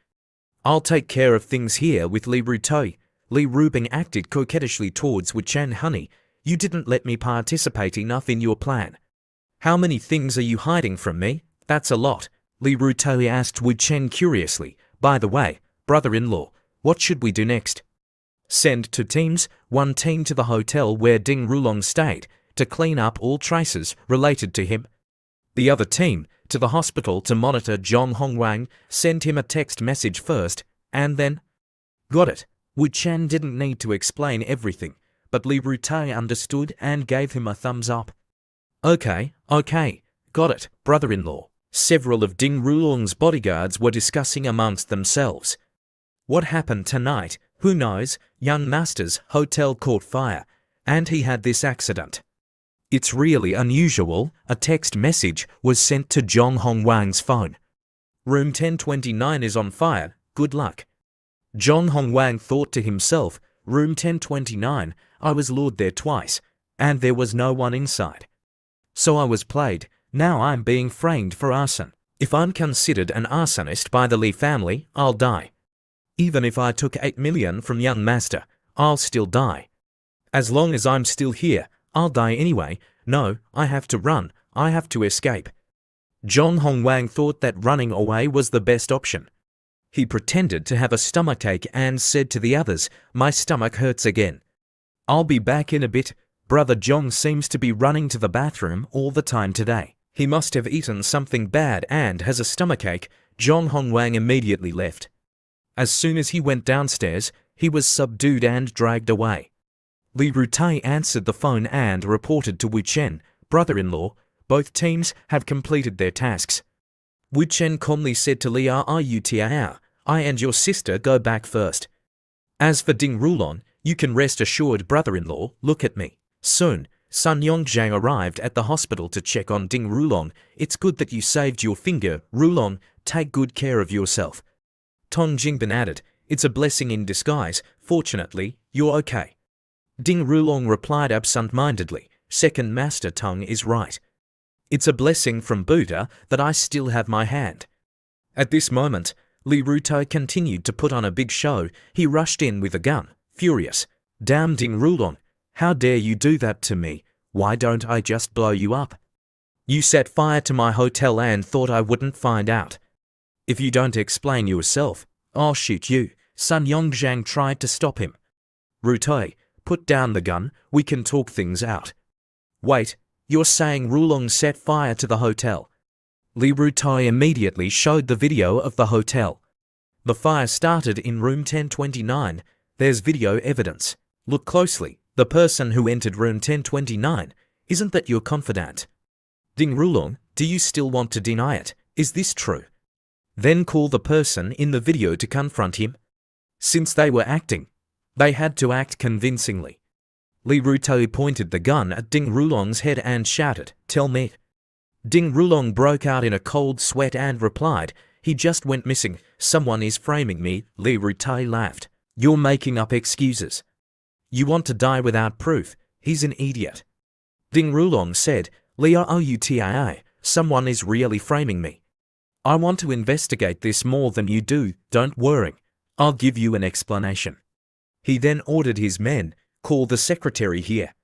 I'll take care of things here with Li Rutai. Li Rubing acted coquettishly towards Wu Chen. Honey, you didn't let me participate enough in your plan. How many things are you hiding from me? That's a lot. Li Rutai asked Wu Chen curiously. By the way, brother-in-law, what should we do next? Send 2 teams, 1 team to the hotel where Ding Rulong stayed, to clean up all traces related to him. The other team, to the hospital to monitor Zhong Hongwang, send him a text message first, and then... Got it. Wu Chen didn't need to explain everything, but Li Rutai understood and gave him a thumbs up. Okay, got it, brother-in-law. Several of Ding Rulong's bodyguards were discussing amongst themselves. What happened tonight? Who knows? Young master's hotel caught fire, and he had this accident. It's really unusual. A text message was sent to Zhong Hongwang's phone. Room 1029 is on fire. Good luck. Zhong Hongwang thought to himself, Room 1029, I was lured there twice, and there was no one inside. So I was played. Now I'm being framed for arson. If I'm considered an arsonist by the Li family, I'll die. Even if I took 8 million from young master, I'll still die. As long as I'm still here, I'll die anyway. No, I have to run. I have to escape. Zhong Hongwang thought that running away was the best option. He pretended to have a stomachache and said to the others, my stomach hurts again. I'll be back in a bit. Brother Zhong seems to be running to the bathroom all the time today. He must have eaten something bad and has a stomachache. Zhong Hongwang immediately left. As soon as he went downstairs, he was subdued and dragged away. Li Rutai answered the phone and reported to Wu Chen, brother-in-law, both teams have completed their tasks. Wu Chen calmly said to Li Rutai, I and your sister go back first. As for Ding Rulong, you can rest assured, brother-in-law, look at me. Soon, Sun Yongzhang arrived at the hospital to check on Ding Rulong. It's good that you saved your finger, Rulong, take good care of yourself. Tong Jingbin added, it's a blessing in disguise, fortunately, you're okay. Ding Rulong replied absent-mindedly, second master Tong is right. It's a blessing from Buddha that I still have my hand. At this moment, Li Rutai continued to put on a big show. He rushed in with a gun, furious. Damn Ding Rulong, how dare you do that to me? Why don't I just blow you up? You set fire to my hotel and thought I wouldn't find out. If you don't explain yourself, I'll shoot you. Sun Yongzhang tried to stop him. Rutai, put down the gun, we can talk things out. Wait, you're saying Rulong set fire to the hotel? Li Rutai immediately showed the video of the hotel. The fire started in room 1029. There's video evidence. Look closely. The person who entered room 1029. Isn't that your confidant? Ding Rulong, do you still want to deny it? Is this true? Then call the person in the video to confront him. Since they were acting, they had to act convincingly. Li Rutai pointed the gun at Ding Rulong's head and shouted, tell me. Ding Rulong broke out in a cold sweat and replied, he just went missing. Someone is framing me. Li Rutai laughed. You're making up excuses. You want to die without proof. He's an idiot. Ding Rulong said, Li Rutai, someone is really framing me. I want to investigate this more than you do. Don't worry. I'll give you an explanation. He then ordered his men, call the secretary here.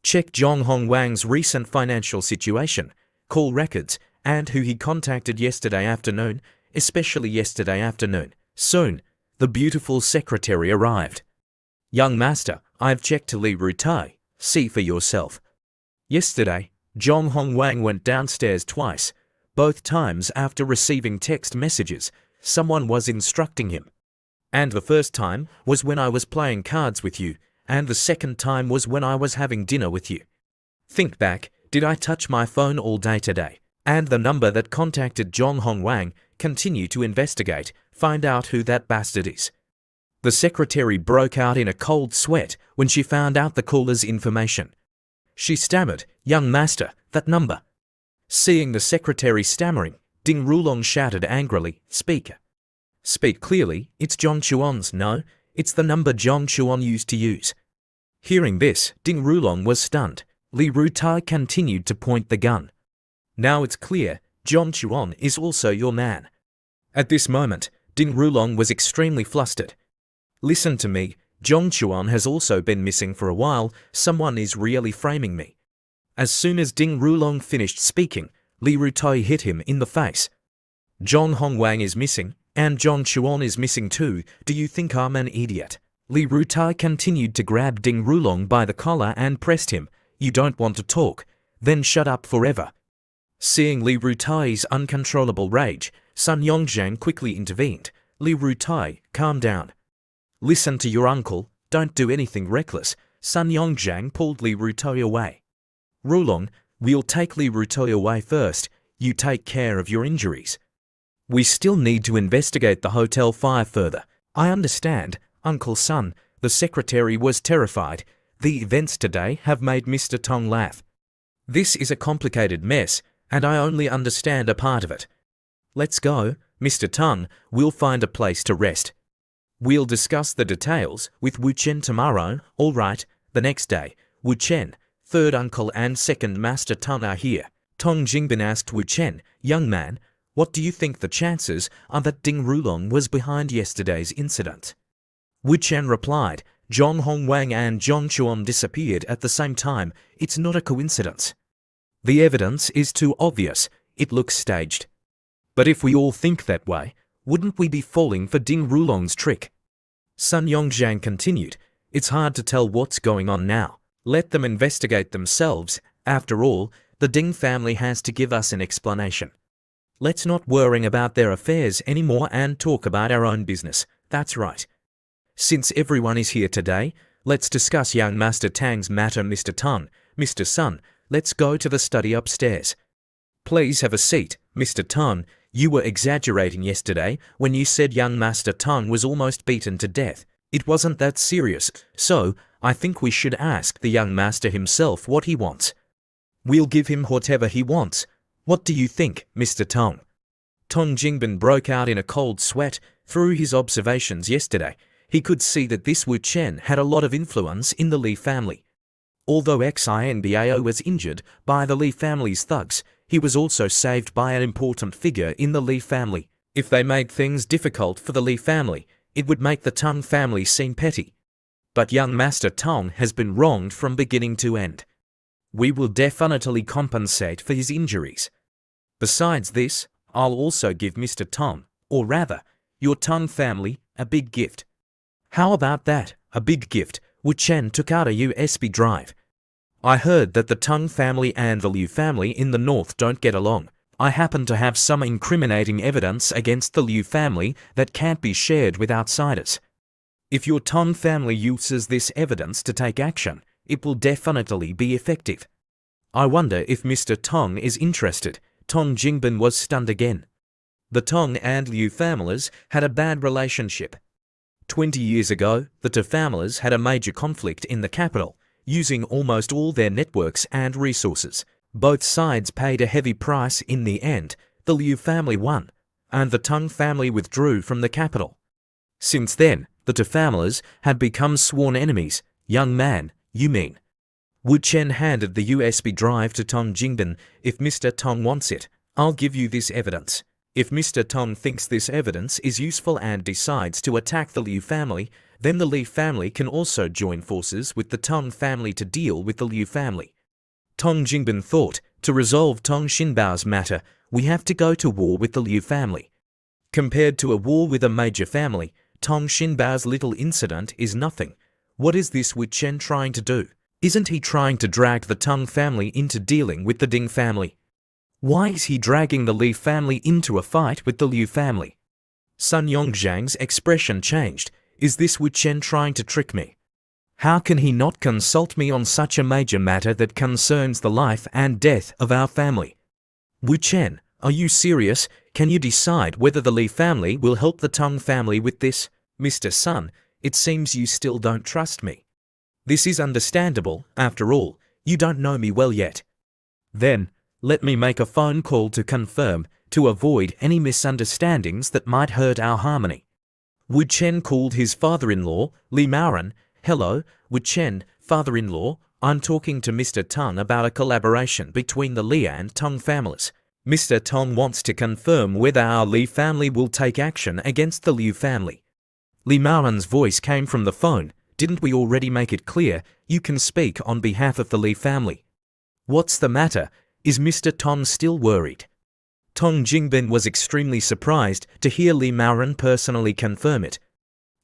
Check Zhong Hongwang's recent financial situation, call records, and who he contacted yesterday afternoon, especially yesterday afternoon. Soon, the beautiful secretary arrived. Young master, I've checked to Li Rutai. See for yourself. Yesterday, Zhong Hongwang went downstairs twice. Both times after receiving text messages, someone was instructing him. And the first time was when I was playing cards with you, and the second time was when I was having dinner with you. Think back, did I touch my phone all day today? And the number that contacted Zhong Hongwang, continue to investigate, find out who that bastard is. The secretary broke out in a cold sweat when she found out the caller's information. She stammered, young master, that number. Seeing the secretary stammering, Ding Rulong shouted angrily, "Speak. Speak clearly, it's Zhong Chuan's, no, it's the number Zhong Chuan used to use." Hearing this, Ding Rulong was stunned. Li Rutai continued to point the gun. "Now it's clear, Zhong Chuan is also your man." At this moment, Ding Rulong was extremely flustered. "Listen to me, Zhong Chuan has also been missing for a while, someone is really framing me." As soon as Ding Rulong finished speaking, Li Rutai hit him in the face. "Zhong Hongwang is missing, and Zhong Chuan is missing too, do you think I'm an idiot?" Li Rutai continued to grab Ding Rulong by the collar and pressed him. "You don't want to talk? Then shut up forever." Seeing Li Rutai's uncontrollable rage, Sun Yongzhang quickly intervened. "Li Rutai, calm down. Listen to your uncle, don't do anything reckless." Sun Yongzhang pulled Li Rutai away. "Rulong, we'll take Li Rutai away first, you take care of your injuries. We still need to investigate the hotel fire further." "I understand, Uncle Sun." The secretary was terrified. "The events today have made Mr. Tong laugh. This is a complicated mess, and I only understand a part of it. Let's go, Mr. Tong, we'll find a place to rest. We'll discuss the details with Wu Chen tomorrow." "All right." The next day, Wu Chen, third uncle and second master Tong are here. Tong Jingbin asked Wu Chen, "Young man, what do you think the chances are that Ding Rulong was behind yesterday's incident?" Wu Chen replied, "Zhong Hongwang and Zhong Chuan disappeared at the same time. It's not a coincidence. The evidence is too obvious. It looks staged. But if we all think that way, wouldn't we be falling for Ding Rulong's trick?" Sun Yongzhang continued, "It's hard to tell what's going on now. Let them investigate themselves. After all, the Ding family has to give us an explanation. Let's not worry about their affairs anymore and talk about our own business." "That's right. Since everyone is here today, let's discuss young Master Tang's matter." "Mr. Tong, Mr. Sun, let's go to the study upstairs." "Please have a seat, Mr. Tong. You were exaggerating yesterday when you said young Master Tong was almost beaten to death. It wasn't that serious, so I think we should ask the young master himself what he wants. We'll give him whatever he wants. What do you think, Mr. Tong?" Tong Jingbin broke out in a cold sweat. Through his observations yesterday, he could see that this Wu Chen had a lot of influence in the Li family. Although Xinbao was injured by the Li family's thugs, he was also saved by an important figure in the Li family. If they made things difficult for the Li family, it would make the Tong family seem petty. But young Master Tong has been wronged from beginning to end. We will definitely compensate for his injuries. Besides this, I'll also give Mr. Tong, or rather, your Tong family, a big gift." "How about that, a big gift?" Wu Chen took out a USB drive. "I heard that the Tong family and the Liu family in the north don't get along. I happen to have some incriminating evidence against the Liu family that can't be shared with outsiders. If your Tong family uses this evidence to take action, it will definitely be effective. I wonder if Mr. Tong is interested." Tong Jingbin was stunned again. The Tong and Liu families had a bad relationship. 20 years ago, the two families had a major conflict in the capital, using almost all their networks and resources. Both sides paid a heavy price in the end. The Liu family won, and the Tong family withdrew from the capital. Since then, the two families had become sworn enemies. "Young man, you mean?" Wu Chen handed the USB drive to Tong Jingbin. "If Mr. Tong wants it, I'll give you this evidence. If Mr. Tong thinks this evidence is useful and decides to attack the Liu family, then the Li family can also join forces with the Tong family to deal with the Liu family." Tong Jingbin thought, to resolve Tong Xinbao's matter, we have to go to war with the Liu family. Compared to a war with a major family, Tong Xinbao's little incident is nothing. What is this Wu Chen trying to do? Isn't he trying to drag the Tong family into dealing with the Ding family? Why is he dragging the Li family into a fight with the Liu family? Sun Yongzhang's expression changed. Is this Wu Chen trying to trick me? How can he not consult me on such a major matter that concerns the life and death of our family? Wu Chen, are you serious? Can you decide whether the Li family will help the Tong family with this? Mr. Sun, it seems you still don't trust me. This is understandable, after all, you don't know me well yet. Then, Let me make a phone call to confirm, to avoid any misunderstandings that might hurt our harmony. Wu Chen called his father-in-law, Li Maoran. Hello, Wu Chen, father-in-law. I'm talking to Mr. Tong about a collaboration between the Li and Tong families. Mr. Tong wants to confirm whether our Li family will take action against the Liu family. Li Maoran's voice came from the phone. Didn't we already make it clear you can speak on behalf of the Li family? What's the matter? Is Mr. Tong still worried? Tong Jingbin was extremely surprised to hear Li Maoran personally confirm it.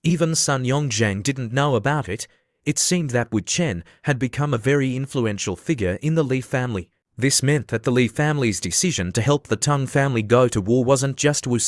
Even Sun Yongzhang didn't know about it. It seemed that Wu Chen had become a very influential figure in the Li family. This meant that the Li family's decision to help the Tong family go to war wasn't just Wu